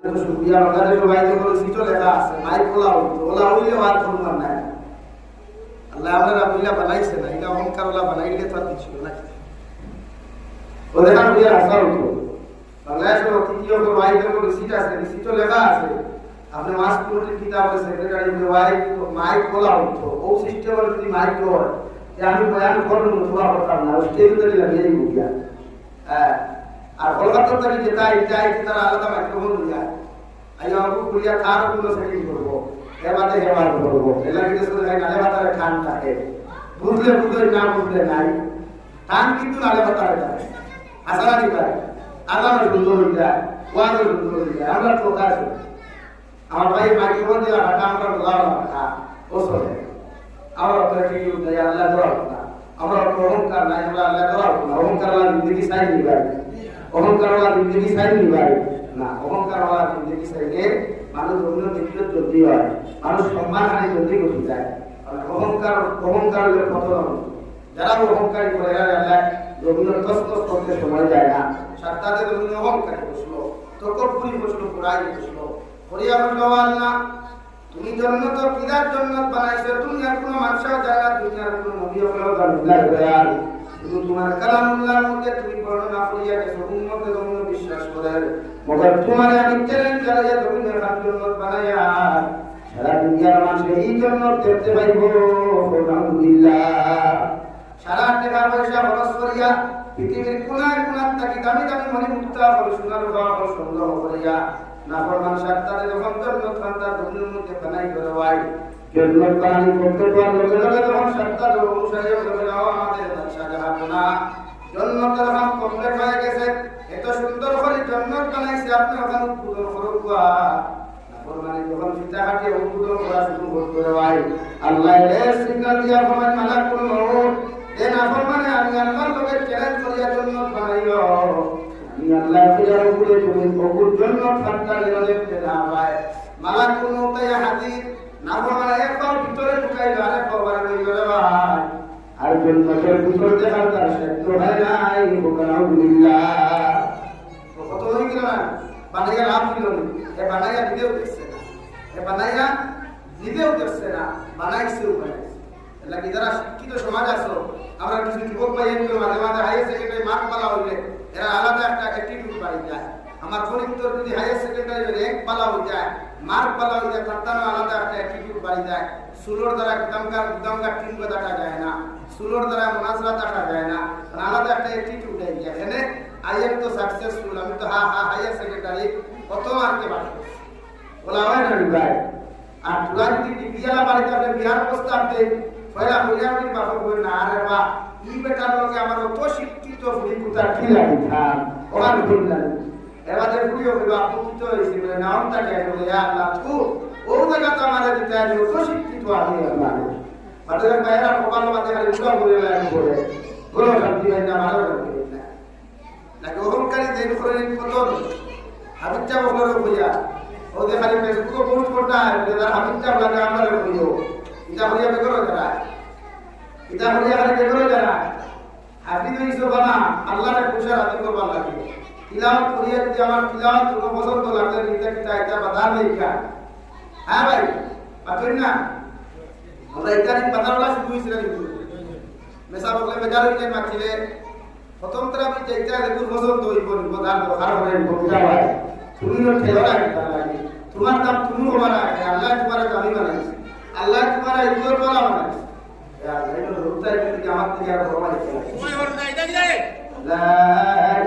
সুবিয়া বাজারে তো বাইরে করে সিটো লেখা আছে মাইক ওলা হইলে বাদ করবার নাই আল্লাহ আমরা বুইলা বানাইছে না এটা অহংকার ওলা বানাইলে তো কিছু না ও দেখা বুইয়া আসা হতো বাংলাদেশের তৃতীয় করে বাইরে করে সিট আছে সিটো লেখা আছে আপনি মাস পুরোটি কিতাব আছে সেক্রেটারি মাইক ওলা হতো ও সিস্টেমের যদি মাইক হয় যে আমি বয়ান করব তোরা করতাম না স্টেজ ধরে লাগিয়ে বুইয়া হ্যাঁ আর কলকাতা থেকে যেটা চাই তারা আলাদা মাইক্রোফোন দিয়া আইয়া আপু কুলিয়া কার কোনো সেটিং করব এবারে হেবার করব এলা কিছু নাই নালে বাতারে খান থাকে বুঝলে বুঝলে না বুঝলে নাই খান কিন্তু নালে বাতারে থাকে আসলা দি পারে আলাদা সুন্দর হইয়া ওয়াজ সুন্দর হইয়া আমরা তো কাজ আমার ভাই মাইক্রোফোন দিয়া ঢাকা আমরা লাগাও ঢাকা ওসলে আমরা তো কি দেয় আল্লাহ দোয়া আমরা অহংকার নাই আমরা আল্লাহ দোয়া অহংকার আল্লাহ জিন্দেগি সাই নিবাই অহংকার ওয়ালা জিন্দগি সাই নিবাই না অহংকার ওয়ালা জিন্দগি সাইলে মানুষ অন্য দিকে চলতে হয় মানুষ সম্মান হানি জলদি করতে যায় অহংকার হলে পতন যারা অহংকারী করে আল্লাহ রবীন্দ্র তস্তস করতে সময় যায় না সাতটাতে রবীন্দ্র অহংকারী বসলো তকব্বুরি বসলো পুরাই বসলো করিয়া বললো আল্লাহ তুমি জন্নত কিদার জন্নত বানাইছো দুনিয়ার কোনো মানুষও জানে না দুনিয়ার কোনো নবীও জানে না শুধু তোমার কালামুল্লাহর মধ্যে তুমি বর্ণনা করিয়া গেছো উম্মতে জন্য বিশ্বাস করে মগর তোমার আমি চ্যালেঞ্জ চালাইয়া দুনিয়ার জন্নত বানাইয়া সারা দুনিয়ার মানুষ এই জন্নত দেখতে পাইব আলহামদুলিল্লাহ সারা টাকা পয়সা খরচ করিয়া পৃথিবীর কোনায় কোনার থাকি দামি দামি মনি মুক্তা হল সোনার বাবা হল সংগ্রহ করিয়া নাফরমান সাত্তারে যখন জন্নত খান্তা দুনিয়ার মধ্যে বানাই করে হয় জন্নত বানাই করতে পারলো লগে যখন সাত্তারে অনুসারী হয়ে যাওয়া আমাদের বাদশা জাহান্নামা জন্নত যখন কমপ্লিট হয়ে গেছে এত সুন্দর করে জন্নত বানাইছে আপনি ওখানে উদ্বোধন করুকা নাফরমানি যখন ফিতাহাটি উদ্বোধন করা শুরু করতে হয় আল্লাহ এর সিগন্যাল দিয়া ফরমান মালাকুল মউত এ নাফরমানি আমি আল্লাহর লগে চ্যালেঞ্জ করিয়া জন্নত বানাইলো আমি আল্লাহ ফিরার উপরে তুমি কবুল জন্নত ফাত্তা দিলে দেখতে না পায় মালাকুল মউত ইয়া হাজির নাফরমানি এক পাও ভিতরে ঢুকাইলো আরে কবরে লইলো রে ভাই আর জন্নতের ভিতর দেখার তার সত্য হয় নাই আলহামদুলিল্লাহ তো কত হয়ে গেল না বানাইয়া লাভ দিল এ বানাইয়া দিতেও দেখছে না এ বানাইয়া দিতেও দেখছে না বানাইছেও বানাইছে লাগি যারা শিক্ষিত সমাজ আছো আমরা কিছু যুবক ভাই একটু মাঝে মাঝে হাইয়ার সেকেন্ডারি মার্ক পালা হইলে এরা আলাদা একটা অ্যাটিটিউড বাড়ি যায় আমার গণিতর যদি হাইয়ার সেকেন্ডারি র্যাঙ্ক পালা হয়ে যায় মার্ক পালা হয়ে যায় তার আলাদা একটা অ্যাটিটিউড বাড়ি যায় সুলোর দ্বারা গুদামকার টিম ডাটা যায় না সুলোর দ্বারা মোনাজরা ডাটা যায় না আলাদা একটা অ্যাটিটিউড হয়ে যায় এখানে আই এম তো সাকসেসফুল আমি তো হাইয়ার সেকেন্ডারি কত মার্কে পাই বলা হয় না ভাই আর তুলা যদি ডিগ্রিয়ালা বাড়িতে আপনি বিহার প্রস্তাব দেয় পয়লা হইয়া আমি বাবা বলে না আরে বা ই বেটার লোকে আমার অত শিক্ষিত ফুলি কুতা কি লাগি থাম ওখানে বললেন এবারে ফুলিও হইবা আপত্তিত হয়েছে বলে নামটা কে বলে আল্লাহ তু ও জায়গা তো আমাদের দিতে আছে অত শিক্ষিত আমি আল্লাহ বাজারে বাইরা কপাল মাঝে খালি উঠা বলে লাগে বলে বলো শান্তি হয় না ভালো লাগে না লাগে অহংকারী দেন করে কত হাবিজা বলরো কইয়া ও যে খালি ফেসবুকে পোস্ট করতা হয় যারা হাবিজা লাগে আমরা কইও এটা হইয়া বেগরো যারা এটা হইয়া খালি বেগরো যারা হাফিজ হইছো বানা আল্লাহর খুশার আদি করবার লাগে তিলাওয়াত করিয়া যদি আমার তিলাওয়াত কোনো পছন্দ লাগলে এটা বাধা নেই কা হ্যাঁ ভাই পাতুন না আমরা এটা নিয়ে বাধাওয়ালা শুরু হইছিল কিন্তু মেসা বলে মেজার হইতে মাছিলে প্রথম তরা আমি যেটা দেখুন পছন্দ হইব বাজার দরকার হবে বুঝা ভাই তুমি ঠেলা লাগে তোমার দাম তুমি হবানা আল্লাহ তোমার দামি বানাইছে আল্লাহ তোমার ইজ্জত বলা বানাইছে ইয়া এটা রুতাই কি আমার থেকে আর বড় আছে ওই ওর নাই দে লা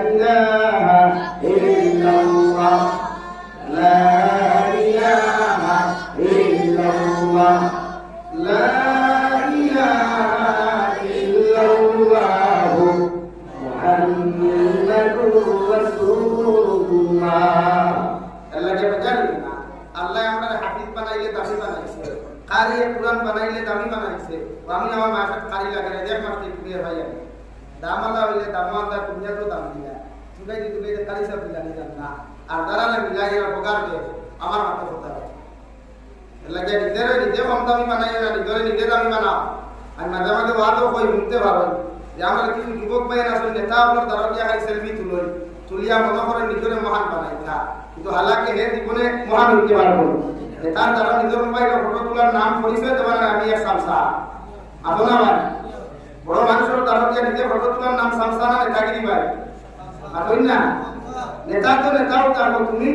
ইলাহা ইল্লাল্লাহ লা ইলাহা ইল্লাল্লাহ লা ইলাহা ইল্লাল্লাহ মুহাম্মাদুর রাসূলুল্লাহ আল্লাহ কে জানি না আল্লাহ আমরা হাফিজ বানাইলে দামি বানাইছে কারি কুরআন বানাইলে দামি বানাইছে আমি আমার মাথায় কারি লাগালে দেখ মারতে দিয়ে ভাই দামালা হইলে দামালা দুনিয়া তো দাম দিলা তুই কারি সব দিলা না আর দাঁড়ালে মিলাইয়া বগার দে আমার মাথা কথা লাগে নিজে কম দামি বানাইয়া না নিজে দামি বানাও আর মাঝে মাঝে ওয়াদও কই শুনতে পারো যে আমার কিছু যুবক ভাই আসলে নেতা আপনার দ্বারা দিয়া খালি সেলফি তুলই তুলিয়া মনে করে নিজরে মহান বানাইতা, কিন্তু হালাকে হে জীবনে মহান হইতে পারবো তার দ্বারা নিজের মোবাইলে ফটো তোলার নাম পরিচয় দেওয়ার আমি এক সামসা আদো না ভাই। বড় মানুষের দ্বারা দিয়ে নিজে ফটো তোলার নাম সামসা না নেতাগিরি ভাই আদোই না। নেতা তো নেতাও তারপর তুমি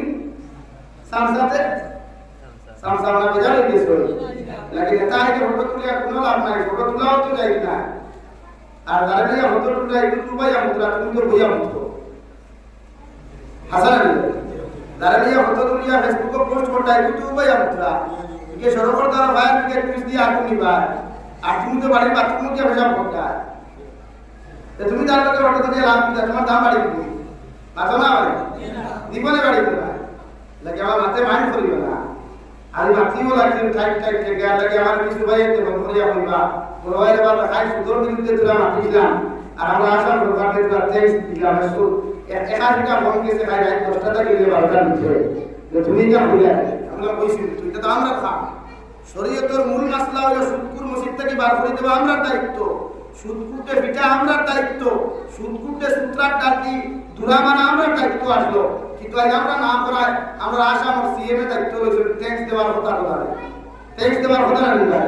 সামসাতে সামসা না বেজা লেগেছো লাগে নেতা আগে ফটো তুলিয়া কোনো লাভ নাই, ফটো তোলাও তো যাই না। আর দ্বারা দিয়ে ফটো তুলা ইউটিউব ভাই আমরা তুমি তো বইয়া মতো হাসান আলী দাঁড়িয়ে ফটো তুলিয়া ফেসবুকে পোস্ট করতে ইউটিউব ভাই আমরা কে সরকার দ্বারা ভাই কে টুইট দিয়ে আপনি ভাই আর তুমি তো বাড়ির বাথরুমে গিয়ে ভেজা করতে তো তুমি তার লোকে ফটো তুলিয়া লাভ দিতে তোমার দাম বাড়ি দিবি মাথা না বাড়ি জীবনে বাড়ি দিবা লাগে আমার মাথে মাইন্ড করিবে না। আর মাথিও লাগছে টাইট টাইট থেকে আর লাগে আমার কিছু ভাই এতে বন্ধ করিয়া কইবা বড় ভাইয়ের বাবা খাই সুদর বিরুদ্ধে তুলা মাতিছিলাম আর আমরা আসাম সরকারের কাছে ট্যাক্স দিলাম সু একাধিকা মন গেছে ভাই রাত 10টা থেকে 12টা নিচে তুমি যা বলে আমরা কইছি তুই তো আমরা খা শরীয়তের মূল মাসলা হলো সুদকুর মসজিদ থেকে বার করে দেওয়া আমরার দায়িত্ব, সুদকুটে পিঠা আমরার দায়িত্ব, সুদকুটে সূত্রার ডাকি দুরামানা আমরার দায়িত্ব আসলো। কিন্তু আজ আমরা না করায় আমরা আসাম আর সিএম এর দায়িত্ব রয়েছে ট্যাক্স দেওয়ার কথা বলে ট্যাক্স দেওয়ার কথা না নিবে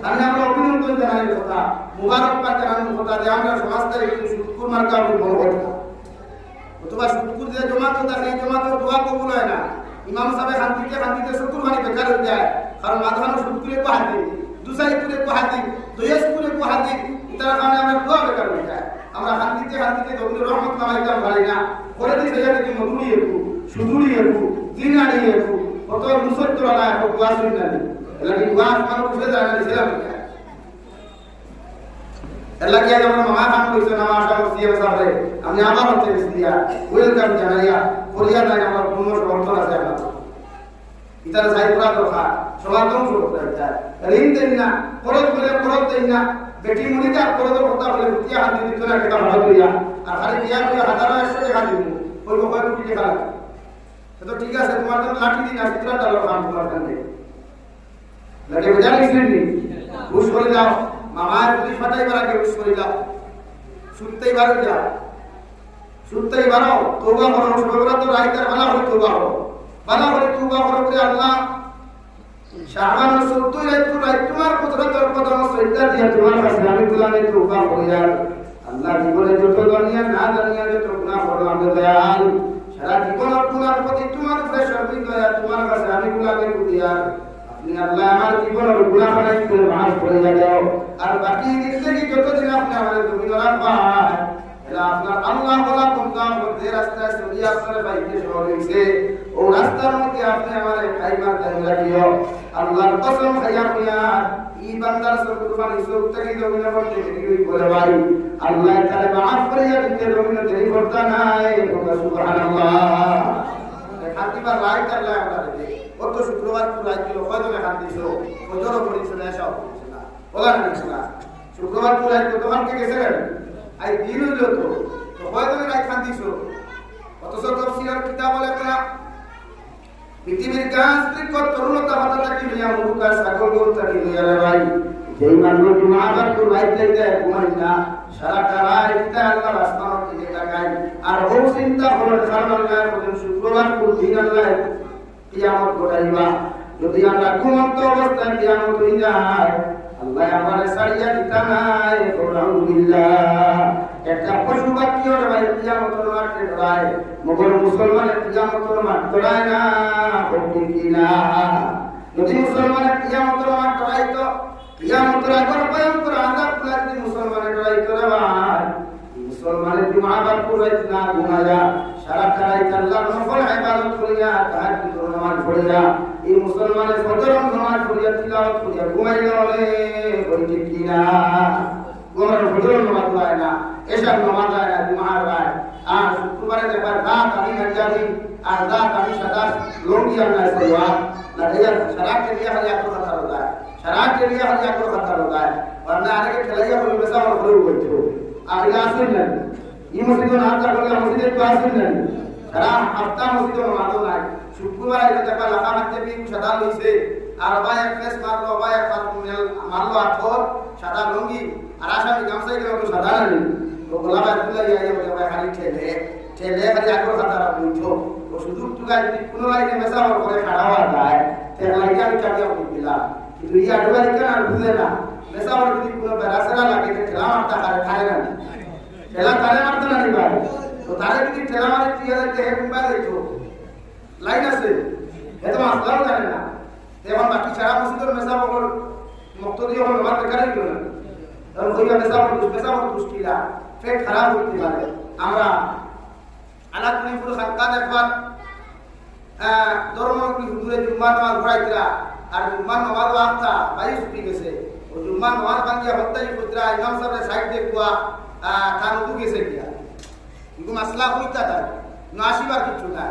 তাহলে আমরা অভিনন্দন জানাই কথা মুবারকবাদ জানানোর কথা যে আমরা সমাজটাই সুদকুর মার্কা বড় কথা অথবা সুদকুর যে জমাত হতা সেই জমাতের দোয়া কবুল হয় না। ইমাম সাহেব শান্তিতে শুকুর মানে বেকার হয়ে যায় কারণ মাঝখানে সুদকুরে কো হাতি দুসাইকুরে কো হাতি দয়াসকুরে কো হাতি ইতার কারণে আমরা দোয়া বেকার হয়ে যায়। আমরা শান্তিতে দবির রহমত নামাইতাম পারি না করে দিই সেটা কি মধুরি একু সুদুরি একু জিনারি একু কত মুসত্তর আলা একু ক্লাস হই না এলা কি ক্লাস মানুষ বুঝে যায় না ছিলাম এলা কি আমরা মামা খান কইছে না আশা সিএম সাহেব আমি আবার হতে দিয়া ওয়েলকাম জানাইয়া করিয়া নাই আমার পূর্ণ সমর্থন আছে আমার ইতার সাইফরা দরকার সবার দম শুরু করতে চায় ঋণ দেন না খরচ বলে খরচ দেন না বেটি মনিটা খরচ কথা বলে রুটিয়া হাত দিতে না টাকা ভাড়া করিয়া আর খালি বিয়া করিয়া 1000 টাকা দিব কইব কয় কোটি টাকা তো ঠিক আছে তোমার তো লাঠি দিন আর কিতরা ডলার কাম তোমার কাছে লাগে বুঝা গেছেন নি ঘুষ করে দাও মামার পুলিশ ফাটাইবার আগে ঘুষ করে দাও শুনতেই বারো যাও শুনতেই বারো তওবা করো সবরা তো রাইতার ভালো হই তওবা করো ভালো করে তওবা করো করে আল্লাহ শাবান 70 রাত তোমার কুদরতের কদম সজদা দিয়া তোমার কাছে আমি গুলামে তওবা করি আর আল্লাহ জীবনে যত দুনিয়া না দুনিয়া যত গুনাহ করো আমি দয়াল সারা জীবন গুনার প্রতি তোমার উপরে সর্বি দয়া তোমার কাছে আমি গুলামে করি আর আপনি আল্লাহ আমার জীবনের গুনাহ বানাই করে মাফ করে দাও আর বাকি জিন্দেগি যতদিন আপনি আমাদের তুমি রাখবেন এলা আপনার আল্লাহ বলা তোমরা যে রাস্তায় চলি আপনার বাইকে শহর হইছে ও রাস্তার মধ্যে আপনি আমারে খাইবার দাম রাখিও আল্লাহর কসম খাইয়া কইয়া ই বান্দার সব কুরবানি সব থেকে জমিনে করতে দেরি করে ভাই আল্লাহ তাআলা মাফ করিয়া দিতে জমিনে দেরি করতে নাই সুবহানাল্লাহ খাতিবার রাইট আল্লাহ আমাদের কত শুক্রবার পুরাই কিলো কয়জনে খান দিছো কজরও পড়িছে না সব পড়িছে না বলা না শুক্রবার পুরাই কত খান কে গেছে আই দিন হইলো তো কয়জনে রাই খান দিছো অথচ তফসিরের কিতাব লেখা পৃথিবীর গাছ বৃক্ষ তরুণতা পাতা কি নিয়া মুখা সাগর গোলতা কি নিয়া ভাই যেই মানুষ মাগার তো রাইতে যায় ঘুমাই না সারাটা রাত আল্লাহ আসমান থেকে তাকায় আর ও চিন্তা হলো সারাটা রাত শুক্রবার দিন আল্লাহ কিয়ামত ঘটাইবা যদি আমরা ঘুমন্ত অবস্থায় কিয়ামত হয়ে যায় আল্লাহ আমারে সারিয়া দিতা নাই আলহামদুলিল্লাহ একটা পশু পাখি ওর ভাই কিয়ামতের মাঠে ধরায় মগর মুসলমানের কিয়ামতের মাঠ ধরায় না হোক কি না যদি মুসলমানের কিয়ামতের মাঠ ধরাই তো কিয়ামতের আগর ভয়ঙ্কর আযাব লাগবে মুসলমানের ধরাই তো রে ভাই মুসলমানের কি মা-বাপ পুরাই না ঘুমায়া সারা রাত আল্লাহর নফল ইবাদত করিয়া তাহাজ্জুদ নামাজ পড়িয়া এই মুসলমানের ফজর নামাজ পড়িয়া তিলাওয়াত করিয়া ঘুমাইল রে বলি কি না গোমর ফজর নামাজ পড়ায় না এসব নামাজ হয় না জুমার হয় আর শুক্রবারে একবার রাত আমি যাবি আর রাত আমি সাদা লোকি আল্লাহ সেবা না দেয়া সারা কে দিয়া হলিয়া তো কথা হতা সারা কে দিয়া হলিয়া তো কথা হতা वरना आने के खिलाइया बोल बेसा और बोल बैठो आगे आसुन नहीं ये मस्जिद ना आता बोल मस्जिद तो आसुन नहीं सारा हफ्ता मस्जिद में मानो ना शुक्रवार এটা টাকা লাগা হাতে বি সাদা লইছে আর ভাই এক ফেস মারলো ভাই এক মারলো আঠর সাদা লুঙ্গি আর আসামি গামছাই গেল তো সাদা নেই তো গোলা ভাই তুলে যাই বলে ভাই খালি ঠেলে ছেলে খালি আগর খাতারা বইতো ও সুযোগ টুকাই যদি কোনো লাইনে মেসাবর করে খাড়া হওয়া যায় তাহলে লাইনে আমি কামিয়া করে দিলাম কিন্তু এই আডুয়ারি কেন আর বুঝে না মেসাবর যদি কোনো বেড়াসেরা লাগে ঠেলা মারতা খায় না ঠেলা তারে মারতে না নিবার তো তারে যদি ঠেলা মারে 3000 টাকা কুম্বা দিতো লাইন আছে এত মাসলাও জানে না এখন বাকি সারা মসজিদের মেসাবর মুক্ত দিয়ে হল আমার বেকারই গেল না তখন কইবা মেসাবর দুষ্টিরা পেট খারাপ হইতে পারে আমরা আলাদ পুলিপুর খানকা দেখবার ধর্ম কি হুজুরে জুম্মা নামাজ পড়াইতরা আর জুম্মা নামাজ ওয়াক্তা বাইশ ছুটি গেছে ও জুম্মা নামাজ ভাঙ্গিয়া হত্যাই পুত্রা ইমাম সাহেবের সাইড দেখুয়া থানুতু গেছে কিয়া কিন্তু মাসলা হইতা তার না আসিবার কিছু না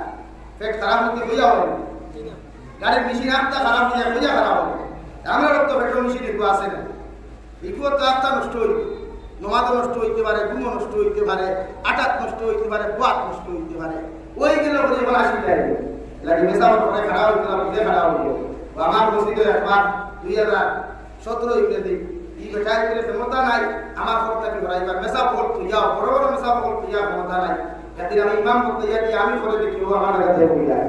পেট খারাপ হইতে হইয়া হবে গাড়ির মেশিন আত্মা খারাপ হইয়া খারাপ হবে আমরা তো পেট্রোল মেশিন একটু আসে না একটু তো আত্মা নষ্ট হইল নমাজও নষ্ট হইতে পারে ঘুমও নষ্ট হইতে পারে আটাত নষ্ট হইতে পারে বাত নষ্ট হইতে পারে ওই গেলে বলে বলা আসি যায় লাগে মেসাও করে খারাপ হইতে না বুঝে খারাপ হইল আমার মসজিদে একবার 2017 ইংরেজি এই বেটাই করে ক্ষমতা নাই আমার সবটাকে ভরাইবার মেসা ভোট তুইয়াও বড় বড় মেসা ভোট তুইয়া ক্ষমতা নাই একদিন আমি ইমাম করতে যাই যে আমি করে দেখি ও আমার কাছে হয়ে যায়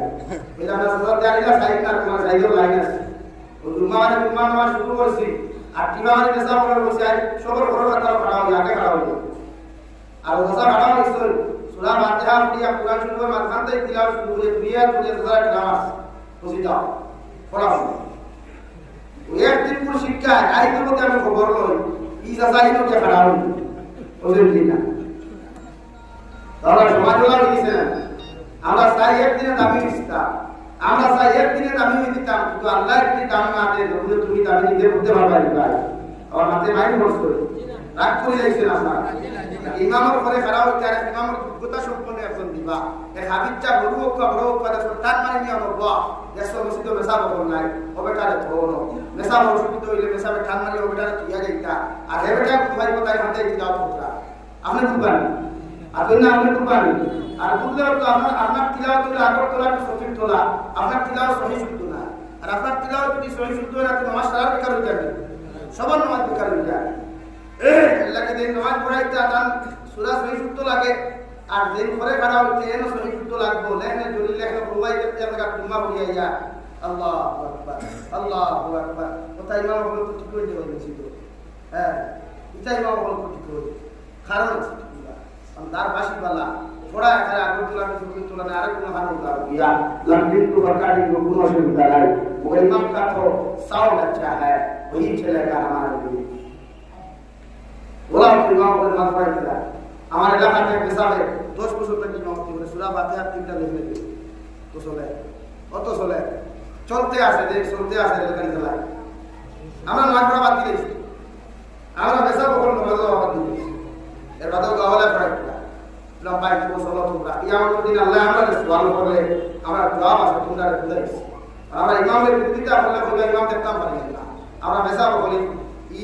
এটা আমরা সদর জানিলা সাইড না তোমার সাইডেও লাইন আছে ও জুম্মা নামাজ শুরু করছি আর কিভাবে মেসা ভোট বসে সবর বড় কথা খারাপ হয়ে আগে খারাপ হয়ে আর ওসা খারাপ হয়েছে সূরা ফাতিহা পড়িয়া কুরআন শুরু করে মাঝখান থেকে তিলাওয়াত শুরু করে দুইয়া দুইয়া সূরা নামাজ বসে যাও পড়াও ওই একদিন পুরো শিক্ষা আইনের মধ্যে আমি খবর লই এই সাসাইনো কে খারাপ হই ওদের দিন না তাহলে সমাজওয়ালা দিছে আমরা চাই একদিনে দামি দিতাম আমরা চাই একদিনে দামি দিতাম কিন্তু আল্লাহ যদি দাম না দেয় তাহলে তুমি দামি দিতে বলতে পারবে না আর মাঝে মাইন্ড ফোর্স করে রাগ করে যাইছেন আপনারা ইমামের পরে খারাপ হইতে আর ইমামের যোগ্যতা সম্পন্ন একজন দিবা এক হাবিবটা বড় হোক বড় হোক তার মানে নিয়ে আমার বাবা দেশ মসজিদ মেসা বহন নাই ওবেটারে ধরো মেসা অসুবিধা হইলে মেসাবে ঠান মারি ওবেটারে তুইয়া যাইতা আর হেবেটা ভাই কোথায় হাতে দিলাও তোমরা আপনি বুঝবেন আর না আপনি বুঝবেন আর বুঝলে তো আপনার তিলাওয়াত হলো আগর তোলা সঠিক তোলা আপনার তিলাওয়াত সহি শুদ্ধ না আর আপনার তিলাওয়াত যদি সহি শুদ্ধ না তো নামাজ সারা বেকার হয়ে যাবে সবার নামাজ বেকার হয়ে যায় আল্লাহকে দিন নামাজ পড়াইতে আদান সূরা সহি শুদ্ধ লাগে আর দিন পরে খাড়া হইতে এনো সহি শুদ্ধ লাগবো লেখনে জলি লেখনে প্রবাই করতে আমরা জুম্মা পড়িয়া আল্লাহু আকবার আল্লাহু আকবার কথা ইমাম বলে তো ঠিক হয়ে যাবে বেশি তো হ্যাঁ এটা ইমাম বলে তো ঠিক হয়ে কারণ আছে দার বাসি वाला थोड़ा अगर आगे तुला के सुन तुला ने आरे गुना हानो का किया लंबिन को बरकाती को गुना से उतारा वो इमाम का तो साउंड अच्छा है वही चलेगा हमारे लिए बोला इमाम को मत पढ़ा हमारे इलाका में पैसा है 10 बছর तक इमाम की सूरा फातिहा तीनটা লিখে দিই তো চলে অত চলে চলতে আসে দেখ চলতে আসে এলাকার খেলা আমরা নামাজ পড়া বাদ দিয়েছি আমরা বেশা বকল নামাজ বাদ দিয়েছি এর বাদেও গাওয়ালে পড়া লম্বাই তো চলো তোমরা ইয়ামত দিন আল্লাহ আমাদের সুবহান করলে আমরা জবাব আছে তোমরা বুঝাইছি আমরা ইমামের বিরোধিতা বললে বলে ইমাম দেখতাম পারি না আমরা বেশা বলি এই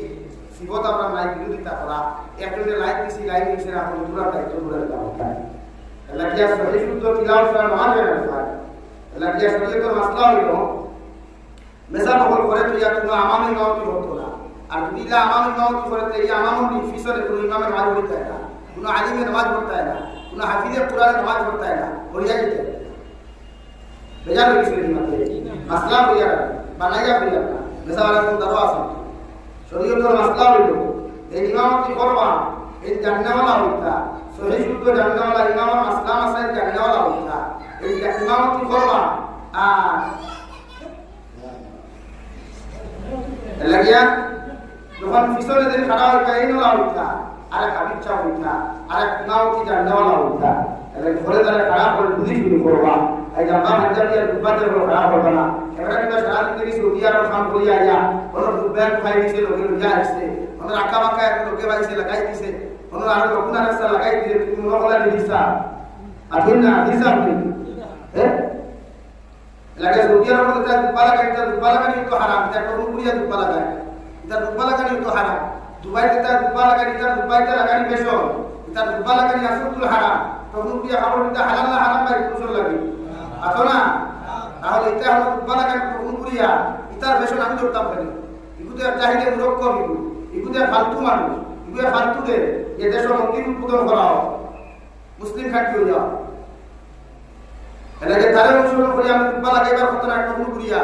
সিবত আমরা নাই বিরোধিতা করা একজনের লাইট দিছি লাইট দিছি না আমরা পুরো দায়িত্ব ধরে দাও আল্লাহ কি সহি শুদ্ধ তিলাওয়াত করা নামাজ পড়া হয় আল্লাহ কি শরীয়তের মাসলা হইলো মেসা বকল করে তুই তুমি আমাম ইমামতি হতো না আর যদি লা আমাম ইমামতি করে এই আমামতি ফিসরে কোনো ইমামের নামাজ পড়তে হয় না কোনো আলিমের নামাজ পড়তে হয় না কোনো হাফিজের কোরআনের নামাজ পড়তে হয় না পড়িয়া যেতে বেজার হয়ে গেছে মাসলা হইয়া বানাইয়া হইয়া মেসা ওয়ালা কোন দাওয়া আছে শরীয়তের মাসলা হইলো এই ইমামতি করবা এই জান্নাওয়ালা হইতা সহি শুদ্ধ জান্নাওয়ালা ইমামের মাসলা মাসাইল জান্নাওয়ালা হইতা এই ইমামতি করবা আর লাগিয়া যখন ফিসলে দিন খাড়া হইতা এই নলা হইতা আর এক আবিচ্ছা হইতা আর এক ইমামতি জান্নাওয়ালা হইতা এলে ঘরে দাঁড়ে খাড়া করে বুঝি শুরু করবা এই জামা হাজারিয়া দুবাদের করে খাড়া করবা না এবারে কিন্তু সারা জিন্দগি সৌদিয়ার কাম করিয়া আইয়া কোনো দুবাই খাই দিছে লোকে লইয়া আসছে কোনো আক্কা বাক্কা এক লোকে বাইছে লাগাই দিছে কোনো আর লোকনা রাস্তা লাগাই দিছে তুমি মনে কলা দিছা আদিন না দিছা আপনি হ্যাঁ লাগে সৌদিয়ার মধ্যে তা দুবা লাগানি তো হারাম তা কোনো পুরিয়া দুবা লাগায় এটা দুবা লাগানি তো হারাম দুবাইতে তা দুবা লাগানি তা দুবাইতে লাগানি বেশো এটা দুবা লাগানি আসল হারাম কোনো পুরিয়া খাবার এটা হালাল না হারাম ভাই কুসল লাগে আতো না তাহলে এটা হলো দুবা লাগানি কোনো পুরিয়া ইতার বেশো আমি ধরতাম কেন ইগুতে চাহিদা মুরক্কব ইগুতে ফালতু মানুষ ইগুতে ফালতু দে এ দেশ মন্দির উদ্বোধন করা হয় মুসলিম খাট করিয়া এলাকে তারে অনুসরণ করিয়া আমি কুব্বা লাগাইবার কথা না কবুল করিয়া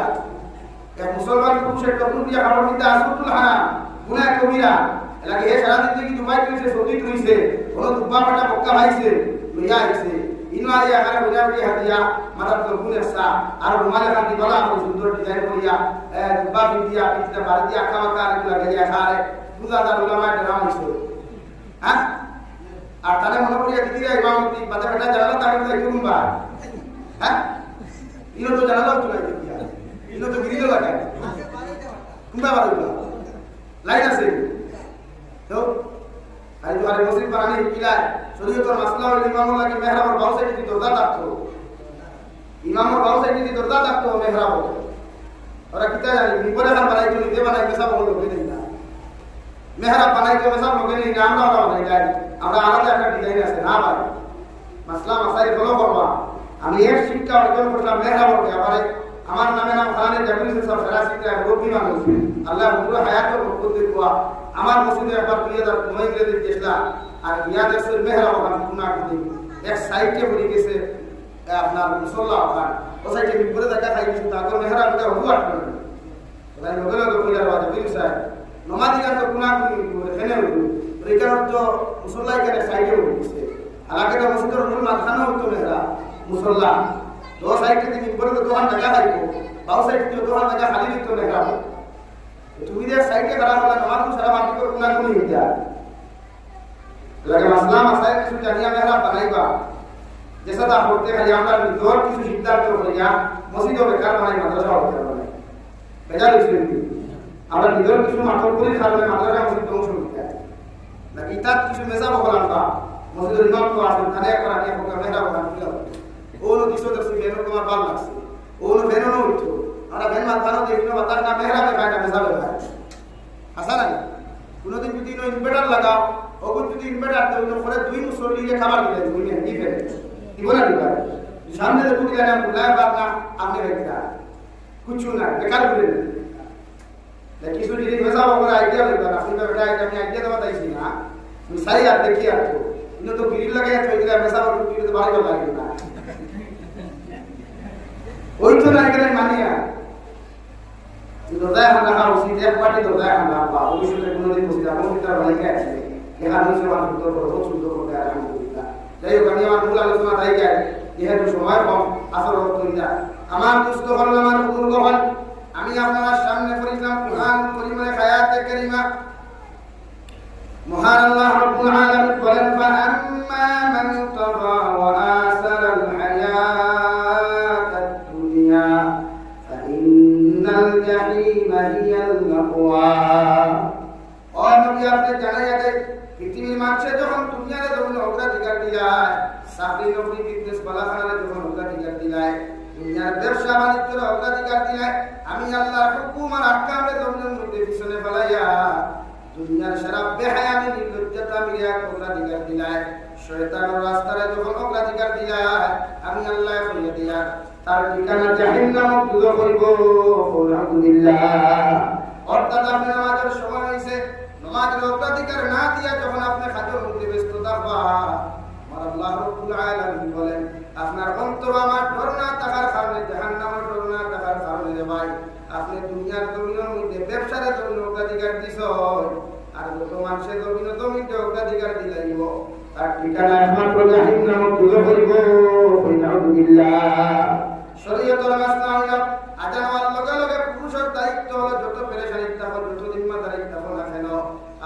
এক মুসলমান পুরুষের কবুল করিয়া খাবার মধ্যে আসরতুল হারাম গুনাহ কবিরা এলাকে এ সারা দিন থেকে দুবাই করেছে সৌদি হইছে কোনো দুব্বা ফাটা বক্কা ভাইছে লইয়া আইছে ইনো আইয়া আকারে বুঝা বুঝি হাতিয়া মাথার তো গুনে সা আর রুমালে কাটি বলা আমি সুন্দর ডিজাইন করিয়া দুব্বা পিটিয়া পিটিয়া বাড়ি আঁকা মাকা এগুলো লাগাইয়া খারে বুঝাদার উলামা ডরাম হইছে হ্যাঁ আর তারে মনে করিয়া দিদিরা ইমামতি বাদে বেটা জানালা তাকে তো একটু গুম্বা হ্যাঁ ইনো তো জানালাও তো নাই দিয়া ইনো তো গিরিলো লাগায় কুম্বা বাড়িগুলো লাইন আছে তো আই তো আরে মসজিদ বানানি কিলায় শরীয়তের মাসলা হইল ইমামুল লাগে মেহরাবর বাউ সাইডে দরজা থাকতো ইমামুর বাউ সাইডে দরজা থাকতো মেহরাব ওরা কিতা জানি বিপরে হার বানাইতো নিজে বানাইতে সব বড় লোকে নেই না মেহরাব বানাইতে সব লোকে নেই না আমরা বানাই যাই আমরা আলাদা একটা ডিজাইন আছে না ভাই মাসলা মাসাইল ফলো করবা আমি এক শিক্ষা অর্জন করলাম মেহরাবকে আমারে আমার নামে নাম খানে জামিল সাহেব সারা শিক্ষা রোগী মানুষ আল্লাহ পুরো হায়াতের বরকত দেওয়া আমার মসজিদে একবার 2009 ইংরেজি দেশলা আর ইয়াদের মেহরাব খান গুনাহ করে এক সাইডে পড়ে গেছে আপনার মুসল্লা খান ও সাইডে বিপরে দেখা খাই কিছু তারপর মেহরাবটা হবু আটকে তাই নগলে তো কইলার বাজে বিল সাহেব নমাজি গান তো গুনাহ করে খেনে হলো রেকার তো মুসল্লা এখানে সাইডে পড়ে গেছে আলাকে তো মসজিদের মূল মাথানো হতো মেহরাব মুসল্লা দো সাইডে থেকে বিপরে তো দোকান দেখা খাইবো বাউ সাইডে তো দোকান দেখা খালি দিত মেহরাব তুমি যে সাইডে খারাপ হলা নমাজ সারা বাকি করে গুনাহ করে হইতা লাগে মাসলা মাসাইল কিছু জানিয়া মেহরাব বানাইবা जैसा ता होते हैं আমরা নিদর কিছু সিদ্ধান্ত করিয়া মসজিদ ও বেকার বানাই মাদ্রাসা হতে বানাই বেজার হইছে আমরা নিদর কিছু মাঠর করি কারণে মাদ্রাসা মসজিদ ধ্বংস হইছে নাকি তার কিছু মেজাব বলাম তা মসজিদের ইমাম তো আসেন তানে করা নিয়ে কোকা মেহরাব বানাইলা ও নো কিছু দেখছি বেনো তোমার ভালো লাগছে ও নো বেনো নো হইতো আমরা বেন মাথানো দেখিনো বাতার না মেহরাবে বাইনা মেজাবে ভাই আসা নাই কোনদিন যদি নো ইনভার্টার লাগাও ওগো যদি ইনভার্টার তো পরে দুই মুসল্লিকে খাবার দিলে দুই নি ফেলে দিবনা দিবা সামনে দেখো কি জানা বুলায় বাদ না আপনি রেখা কিছু না বেকার বলে না কিছু যদি মেজাব করে আইডিয়া লইবা না আপনি বেটা আমি আইডিয়া দেওয়া দাইছি না তুমি সাই আর দেখি আর তো ইনো তো গিরিল লাগাইয়া থই দিলা মেজাব রুটি তো বাড়ি লাগে না ওই তো না এখানে মানিয়া দরজায় হানা খাওয়া উচিত এক পাটি দরজায় হানা বা ভবিষ্যতে কোনোদিন বসে আমার ভিতরে বানাইকে আছে এখানে হচ্ছে আমার ভিতর বহুত সুন্দর করে আলহামদুলিল্লাহ যাই হোক আমি আমার মূল আলোচনা তাই যাই যেহেতু সময় কম আসর করিয়া আমার দুস্থ হল আমার বুজুর্গ হল আমি আপনার সামনে পড়িলাম কুরআন পরিমাণে হায়াতে কারিমা মহান আল্লাহ রাব্বুল আলামিন বলেন ফাআম্মা মান তাগা ওয়া আসারাল হায়াতাদ দুনিয়া ফাইন্নাল জাহিমা হিয়াল মাওয়া ও নবী আপনি জানাই আগে পৃথিবীর মানুষে যখন দুনিয়ারে যখন অগ্রাধিকার দিলায় চাকরি নকরি বিজনেস বালাখানারে যখন অগ্রাধিকার দিলায় দুনিয়ার ব্যবসা বাণিজ্যের অগ্রাধিকার দিলায় আমি আল্লাহর হুকুম আর আহকামে জমিনের মধ্যে পিছনে ফেলাইয়া দুনিয়ার সারা বেহায়ামি নির্লজ্জতা মিলিয়া অগ্রাধিকার দিলায় শয়তানের রাস্তায় যখন অগ্রাধিকার দিলায় আমি আল্লাহ কইয়া দিয়া তার ঠিকানা জাহান্নাম দূর করিব আলহামদুলিল্লাহ অর্থাৎ আপনি নামাজের সময় হইছে নামাজের অগ্রাধিকার না দিয়া যখন আপনি খাদ্যের মধ্যে ব্যস্ত থাকবা আমার আল্লাহ রাব্বুল আলামিন বলেন আপনার অন্তর আমার ডর না থাকার কারণে জাহান্নামের ডর না থাকার কারণে রে ভাই আপনি দুনিয়ার জমিনের মধ্যে ব্যবসার জন্য অগ্রাধিকার দিছ আর যত মানুষের জমিনের জমিতে অগ্রাধিকার দিলাইব তার ঠিকানা একমাত্র জাহান্নাম দূর করিব আলহামদুলিল্লাহ শরীয়তের মাসলা হইল আজান হওয়ার লগে লগে পুরুষের দায়িত্ব হলো যত পেরেশানি থাকো যত জিম্মাদারি থাকো না কেন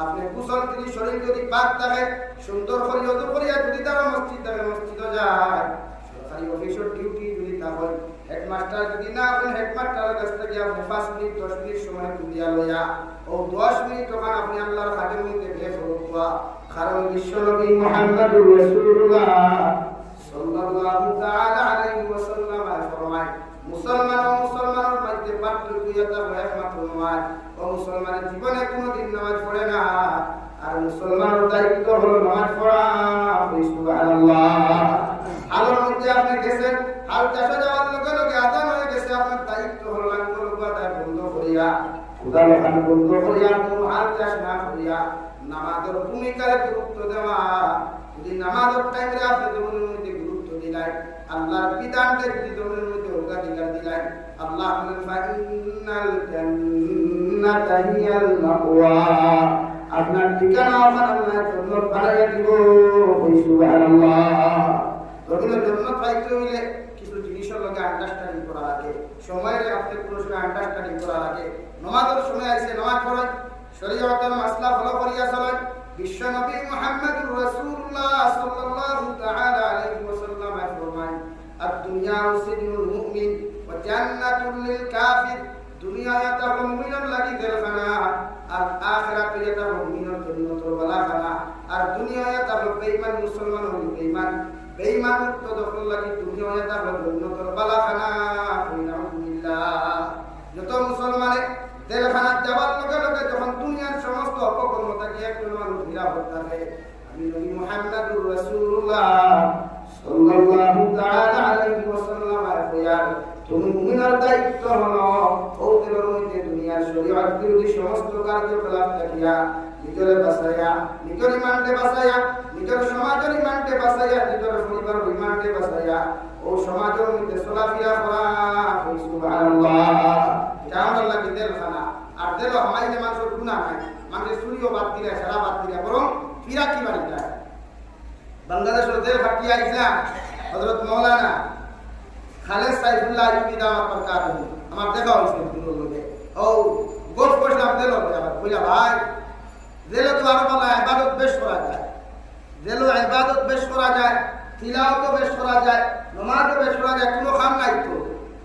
আপনি কুশল তিনি শরীর যদি পাক থাকে সুন্দর করে যত করিয়া যদি তারা মসজিদ থাকে মসজিদে যায় সরকারি অফিসের ডিউটি যদি তা হয় হেডমাস্টার যদি না আপনি হেডমাস্টারের কাছ থেকে আপনি 5 মিনিট 10 মিনিট সময় দিয়া লইয়া ও 10 মিনিট তখন আপনি আল্লাহর খাদের মধ্যে বের হওয়া কারণ বিশ্বনবী মুহাম্মদুর রাসূলুল্লাহ সাল্লাল্লাহু তাআলা আলাইহি ওয়াসাল্লাম ফরমায় মুসলমান ও মুসলমানের মধ্যে পার্থক্য এটা একমাত্র নামাজ ও মুসলমানের জীবনে কোনোদিন নামাজ পড়ে না আর মুসলমানের দায়িত্ব হলো নামাজ পড়া সুবহানাল্লাহ আলোর মধ্যে আপনি গেছেন হাল চাষে যাওয়ার লগে লগে আজান হয়ে গেছে আপনার দায়িত্ব হলো লাঙ্গল বাদায় বন্ধ করিয়া খুদা লোকান বন্ধ করিয়া কোনো হাল চাষ না করিয়া নামাজের ভূমিকায় গুরুত্ব দেওয়া যদি নামাজের টাইমে আপনি জমিনের মধ্যে গুরুত্ব দিলেন, আল্লাহর বিধানকে যদি জমিনের মধ্যে অগ্রাধিকার দিলেন, আল্লাহ বলেন ফাইনাল জান্নাতা হিয়াল মাওয়া, আপনার ঠিকানা আমার আল্লাহ জান্নাত বানাইয়া দিব। সুবহানাল্লাহ। জমিনের জান্নাত পাইতে হইলে কিছু জিনিসের লগে আন্ডারস্ট্যান্ডিং করা লাগে, সময়ের আপনি কোনো সময় আন্ডারস্ট্যান্ডিং করা লাগে। নামাজের সময় আছে নামাজ পড়েন, শরীয়তের মাসলা ফলো করিয়া চলেন। বিশ্ব নবী মুহাম্মদুর রাসূলুল্লাহ সাল্লাল্লাহু তাআলা আলাইহি ওয়াসাল্লাম ফরমান, আদ-দুনিয়া সিজনুল মুমিন ওয়া জান্নাতুল লিল কাফির। দুনিয়া এটা মুমিনের লাগি জেলখানা, আর আখিরাত এটা মুমিনের জন্য তোরবালাখানা। আর দুনিয়া এটা বেঈমান মুসলমানের বেঈমান, বেঈমান মুক্ত দখল লাগি দুনিয়া এটা জন্য তোরবালাখানা। আলহামদুলিল্লাহ। যত মুসলমানে জেলখানাত যাওয়ার লগে লগে যখন দুনিয়ার সমস্ত অপকর্মতাকে একজন মানুষ নিরাপদ থাকে, আমি নবী মুহাম্মদুর রাসূলুল্লাহ সাল্লাল্লাহু তাআলা আলাইহি ওয়াসাল্লাম কইয়ার, তুমি মুমিনের দায়িত্ব হলো ওদের মধ্যে দুনিয়ার শরীয়ত বিরোধী সমস্ত কার্যকলাপ থাকিয়া নিজের বাঁচাইয়া, নিজের ইমানকে বাঁচাইয়া, নিজের সমাজের ইমানকে বাঁচাইয়া, নিজের পরিবারের ইমানকে বাঁচাইয়া ও সমাজের মধ্যে চলাফেরা করা। সুবহানাল্লাহ। এটা আমার লাগে জেলখানা। আর জেল হামাইলে মানুষের গুনাহ নাই, মানুষের চুরিও বাদ দিলে, সারা বাদ দিলে, বরং ফিরা কি বাড়ি যায়। বাংলাদেশের জেল ফাটিয়া ইসলাম হযরত মাওলানা খালেদ সাইফুল্লাহ আইয়ুবী দামাত বরকাতুহু আমার দেখা হয়েছে দুটোর মধ্যে। ও গোট করলাম জেল আবার কইলা ভাই, জেলে তো আরো বলা ইবাদত বেশ করা যায়, জেলে ইবাদত বেশ করা যায়, তিলাওয়াত বেশ করা যায়, নামাজও বেশ করা যায়, কোনো কাম নাই তো।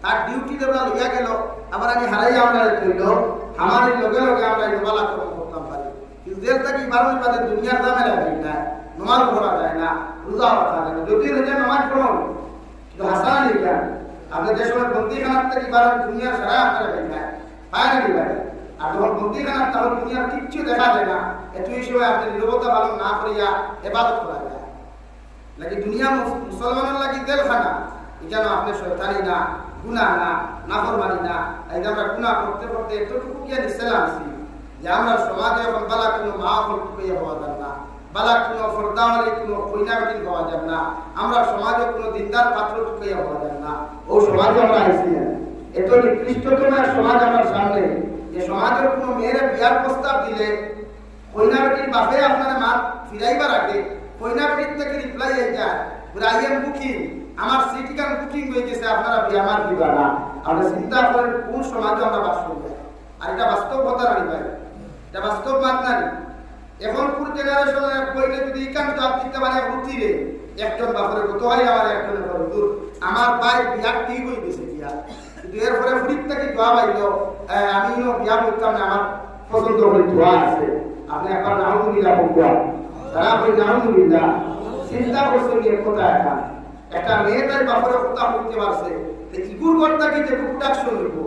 তার ডিউটি দেবলা লইয়া গেল, আবার আমি হারাই আমরা কইল আমার লগে লগে আমরা ইবালা করতাম পারি। কিন্তু জেল থেকে 12 বাদে দুনিয়ার দামে লাগে না, নামাজ পড়া যায় না, রোজা রাখা যায় না। যদি রোজা নামাজ পড়ো কিন্তু হাসান লিখা আপনি যে সময় বন্দিখানার থেকে 12 দুনিয়ার সারা আপনারা দেখায় ফাইনালি ভাই। আর যখন বন্দিখানার তখন দুনিয়ার কিচ্ছু দেখা যায় না, এতই সময় আপনি নিরবতা পালন না করিয়া ইবাদত করা যায় নাকি দুনিয়া মুসলমানের লাগি জেলখানা। এখানে আপনি শয়তানি না, গুনাহ না, নাফরমানি না। এই যে আমরা গুনাহ করতে করতে এতটুকু কি নিছিলাম যে আমরা সমাজে এখন বালা কোনো মাহফিল টুকাইয়া হওয়া যায় না, বালা কোনো ফরদাওয়ালি কোনো কইনাবাটি হওয়া যায় না, আমরা সমাজে কোনো দিনদার পাত্র টুকাইয়া হওয়া যায় না। ও সমাজে আমরা আইছি এত নিকৃষ্টতম সমাজ আমার সামনে, যে সমাজের কোনো মেয়ের বিয়ার প্রস্তাব দিলে কইনাবাটির বাপে আপনারা মা ফিরাইবার আগে কইনাবাটির থেকে রিপ্লাই আই যায়, আই এম বুকিং, আমার সিট কান বুকিং হয়ে গেছে, আপনারা বিয়া আমার দিবা না। আমরা চিন্তা করেন কোন সমাজে আমরা বাস করি। আর এটা বাস্তব কথা রানি ভাই, এটা বাস্তব মাত্রানি। এখন পুরো জেনারেশনের কইলে যদি ইকান জবাব দিতে পারে রুতিরে একজন বাপরে কত হয়, আমার একজনের বড় দূর আমার ভাই বিয়া ঠিক হয়ে গেছে বিয়া, কিন্তু এরপরে ফুরিত থেকে জবাব আইলো আমি বিয়া করতাম না, আমার পছন্দ করে দোয়া আছে। আপনি একবার নাউজুবিল্লাহ বলবেন, তারা আপনি নাউজুবিল্লাহ চিন্তা করছেন এর কথা। একটা মেয়ে তার বাপরে কথা বলতে পারছে, ইগুর কর্তাকে যে প্রোডাকশন হইব,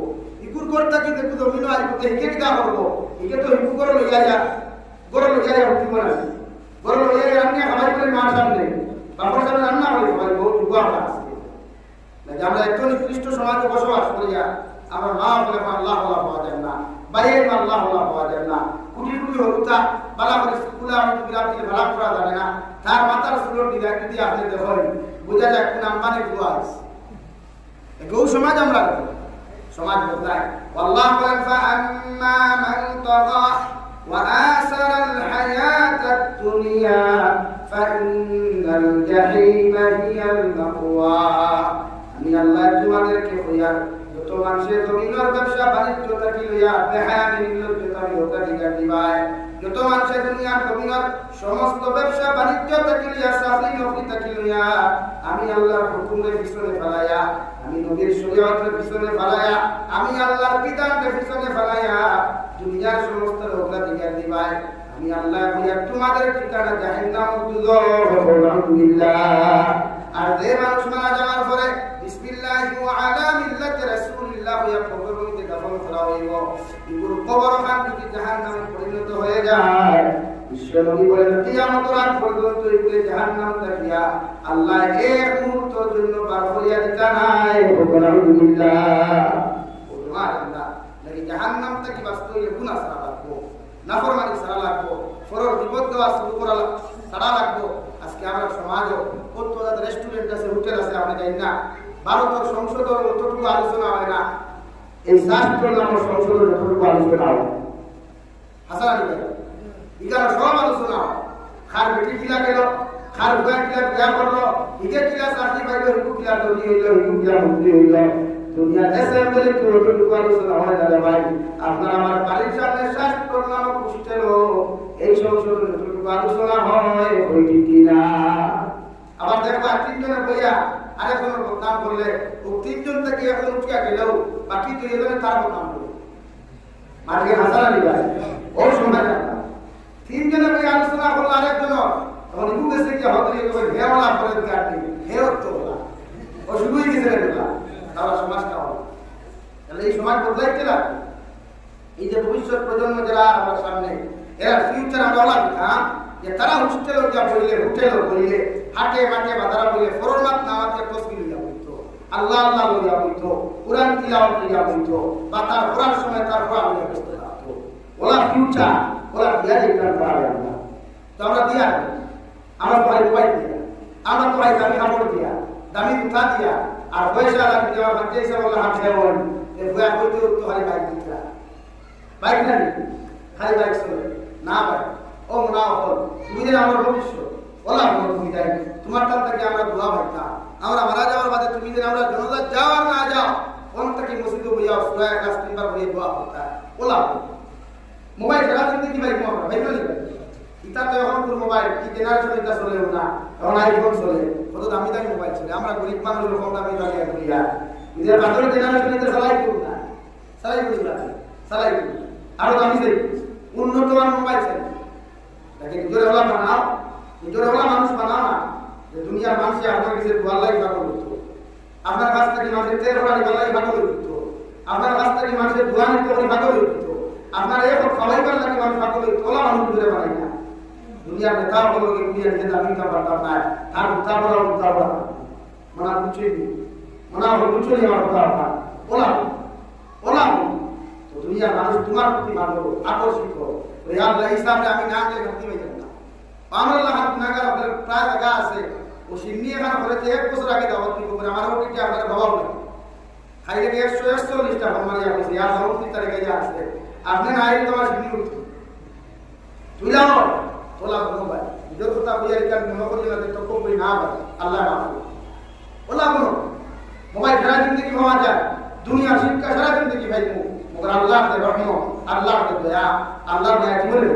ইগুর কর্তাকে যে জমিন আইব, একে কিনা করবো, একে তো ইগু করে লইয়া যা, গরু লইয়া যা উঠি মানে গরু লইয়া রান্না খাবার করে মার সামনে বাপর সামনে রান্না করে খাবার বহুত যুগা আছে। আমরা এত নিকৃষ্ট সমাজে বসবাস করিয়া আমরা মা বলে আল্লাহ আল্লাহ পাওয়া যায় না, বাইরে আল্লাহ আল্লাহ পাওয়া যায় না, কুটি কুটি হরুতা বালা করে স্কুলে আমি বিরাট দিলে ভাড়া করা যাবে না, তার মাথার সুলোর দিলে যদি আপনি দেখেন বোঝা যায় কোন আম্বানি দোয়া আছে। গৌ সমাজ আমরা সমাজ বদলায়। আল্লাহ বলেন ফাআম্মা মান তাগা ওয়া আসারাল হায়াতাদ দুনিয়া ফাইন্নাল জাহিমা হিয়াল মাওয়া। আমি আল্লাহ তোমাদেরকে কইয়া যত মানুষের জমিনের ব্যবসা বাণিজ্য থাকি লইয়া বেহায়ানি নির্লজ্জতামি অত্যাধিকার দিবায়, যত মানুষের দুনিয়ার জমিনের সমস্ত ব্যবসা বাণিজ্য থাকি লইয়া চাকরি নকরি থাকি লইয়া আমি আল্লাহর হুকুমের পিছনে ফেলাইয়া, আমি নবীর শরীয়তের পিছনে ফেলাইয়া, আমি আল্লাহর বিধানের পিছনে ফেলাইয়া দুনিয়ার সমস্ত অগ্রাধিকার দিবায়, আমি আল্লাহ কইয়া তোমাদের ঠিকানা জাহান্নাম দুজখ। আলহামদুলিল্লাহ। আর যে মানুষ মারা যাওয়ার পরে বিসমিল্লাহি ওয়া আলা মিল্লাতি রাসূলিল্লাহ ইয়া কবরের মধ্যে দাফন করা হইব, এগুলো কবরখান যদি জাহান্নামে পরিণত হয়ে যায়, বিশ্বনবী বলেন কিয়ামতের আগ পর্যন্ত এগুলো জাহান্নাম থেকে আল্লাহ এক মুহূর্তের জন্য বার করিয়া দিতে নাই। আলহামদুলিল্লাহ। সুবহানাল্লাহ। লাগি জাহান্নাম থেকে বাঁচতে হইলে গুনাহ ছাড়া লাগবো, নাফরমানি ছাড়া লাগবো, ফরর বিপদ দেওয়া শুরু করা ছাড়া লাগবো। আজকে আমরা সমাজও কত রেস্টুরেন্ট আছে, হোটেল আছে, আপনি জানেন না ভারতের সংসদের অতটুকু আলোচনা হয় না, এই শাস্ত্র নামক সংসদের যতটুকু আলোচনা হয় হাসান আলী ভাই এখানে সব আলোচনা হয়। খার বেটি কিলা গেল, খার ভুয়া কিলা বিয়া করলো, ঈদের কিলা চাকরি পাইল, হিন্দু কিলা দলি হইল, হিন্দু কিলা মন্ত্রী হইল, দুনিয়ার অ্যাসেম্বলি যতটুকু আলোচনা হয় না ভাই। আপনার আমার বাড়ির সামনে শাস্ত্র নামক পুষ্টেল এই সংসদের যতটুকু আলোচনা হয় ওইটি কিনা। আবার দেখবা তিনজনের বইয়া আরেকজনের বদনাম করলে ও তিনজন থেকে এখন উঠিয়া গেলেও বাকি দুইজনে তার বদনাম করবে। মাঝে হাসান আলী ভাই ও শোনা যায় না, তিনজনের বইয়া আলোচনা করলো আরেকজন তখন ইবু গেছে কি হতরি তখন হেওয়ালা করে কাটনি হেও তো ও শুরুই গেছে রেগুলা তারা সমাজটা হলো। তাহলে এই সমাজ বদলাইতে লাগবে। এই যে ভবিষ্যৎ প্রজন্ম যারা আমার সামনে এরা ফিউচার আমরা ওলা দিতাম যে তারা হোস্টেল যা বললে হোটেল বললে হাটে মাঠে বাজারা বললে ফরমাত নামাতে তসবিহ লইয়া বলতো, আল্লাহ আল্লাহ লইয়া বলতো, কোরআন তিলাওয়াত লইয়া বলতো, বা তার পড়ার সময় তার পড়া লইয়া ব্যস্ত থাকতো। ওলা ফিউচার ওলা দিয়া দিতাম পারে আমরা তো আমরা দিয়া আমরা তো মোবাইল দিয়া, আমরা তো দামি কাপড় দিয়া, দামি জুতা দিয়া, আর পয়সা লাগবে দেওয়া বাচ্চা হিসাবে বললে হাত দেওয়া ভয়া হইতে হতো খালি বাইক দিতা, বাইক না খালি বাইক চলে না ভাই ও না হল তুমি যে আমার ভবিষ্যৎ ওলা বলো তুমি যাই তোমার কাছ থেকে আমরা দোয়া পাইতাম, আমরা মারা যাওয়ার বাদে তুমি যে আমরা জনতা যাও আর না যাও কোন থেকে মসজিদে বইয়া সুরা এক আস তিনবার বইয়ে দোয়া করতা ওলা মোবাইল সারা দিন কি ভাই আমরা ভাই বলি ইতা তো এখন কোন মোবাইল কি জেনারেশন এটা চলে না, এখন আইফোন চলে, কত দামি দামি মোবাইল চলে, আমরা গরিব মানুষ কম দামি দামি করিয়া নিজের বাজারের জেনারেশন এটা চালাই করুন না, চালাই করি না, চালাই করি আরো দামি দেই উন্নত মানের মোবাইল চাই, দেখেন নিজের ওলা বানাও, নিজের ওলা মানুষ বানাও না যে দুনিয়ার মানুষ আপনার কাছে দোয়ার লাগি ভালো করতো, আপনার কাছ থেকে মানুষের তেল ভরা নিবার লাগি ভালো করতো, আপনার কাছ থেকে মানুষের দোয়া নিতে ভালো করতো, আপনার এক খাওয়াইবার লাগে মানুষ ভালো করতো, ওলা মানুষ দূরে বানাই না। দুনিয়ার নেতা বলো কি দুনিয়ার নেতা মিটা পারতা না তার উত্তা বলা মনা বুঝেনি মনা বুঝেনি আমার কথা ওলা ওলা তো দুনিয়ার মানুষ তোমার প্রতি ভালো আকর্ষিত ওই আল্লাহ হিসাবে আমি না গেলে ঘাটতি হয়ে যাব না আমার হাত নাগার আপনার প্রায় জায়গা আছে ও সিন্নি এখানে হলেতে 1 বছর আগে দাওয়াত দিব করে আমার ওটি কি আপনার ভাবাও না খাই থেকে 141 টাকা আমার ইয়া আছে আর 29 তারিখে যা আছে আপনি না আইলে তোমার সিন্নি উঠছে তুই যাও ওলা বলো ভাই নিজের কথা বুঝাই কান মনে করি না তো কই না ভাই আল্লাহ মাফ ওলা বলো মোবাইল সারা জিন্দগি পাওয়া যায় দুনিয়া শিক্ষা সারা জিন্দগি ভাই মগর আল্লাহ তে রহমত আল্লাহ তে দয়া আল্লাহ দয়া জীবনে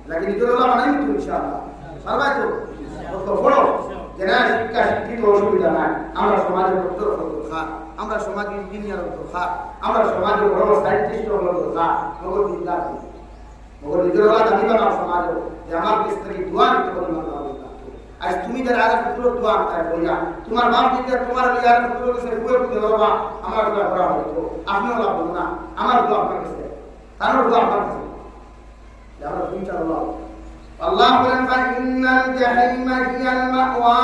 লাগে নিজের ওলা বানাই তো ইনশাআল্লাহ সবাই তো বড় যারা শিক্ষা শিক্ষিত অসুবিধা নাই আমরা সমাজের ডক্টর হলো দরকার, আমরা সমাজের ইঞ্জিনিয়ার হলো দরকার, আমরা সমাজের বড় সায়েন্টিস্ট হলো দরকার, মগর দিনদার মগর নিজের ওলা দাবি বানাও সমাজে যে আমার কাছ থেকে দোয়া নিতে পারি না আজ তুমি যারা আর পুরো দোয়া আনতে বলিয়া তোমার বাপ দিকে তোমার লিয়ার পুরো কাছে বুয়ে বুয়ে বাবা আমার দোয়া করা হইতো আপনিও লাভ বলুন না আমার দোয়া আপনার কাছে তার দোয়া আপনার কাছে আমরা দুইটা আল্লাহ আল্লাহ বলেন ফাইনাল জাহিমা হিয়াল মাওয়া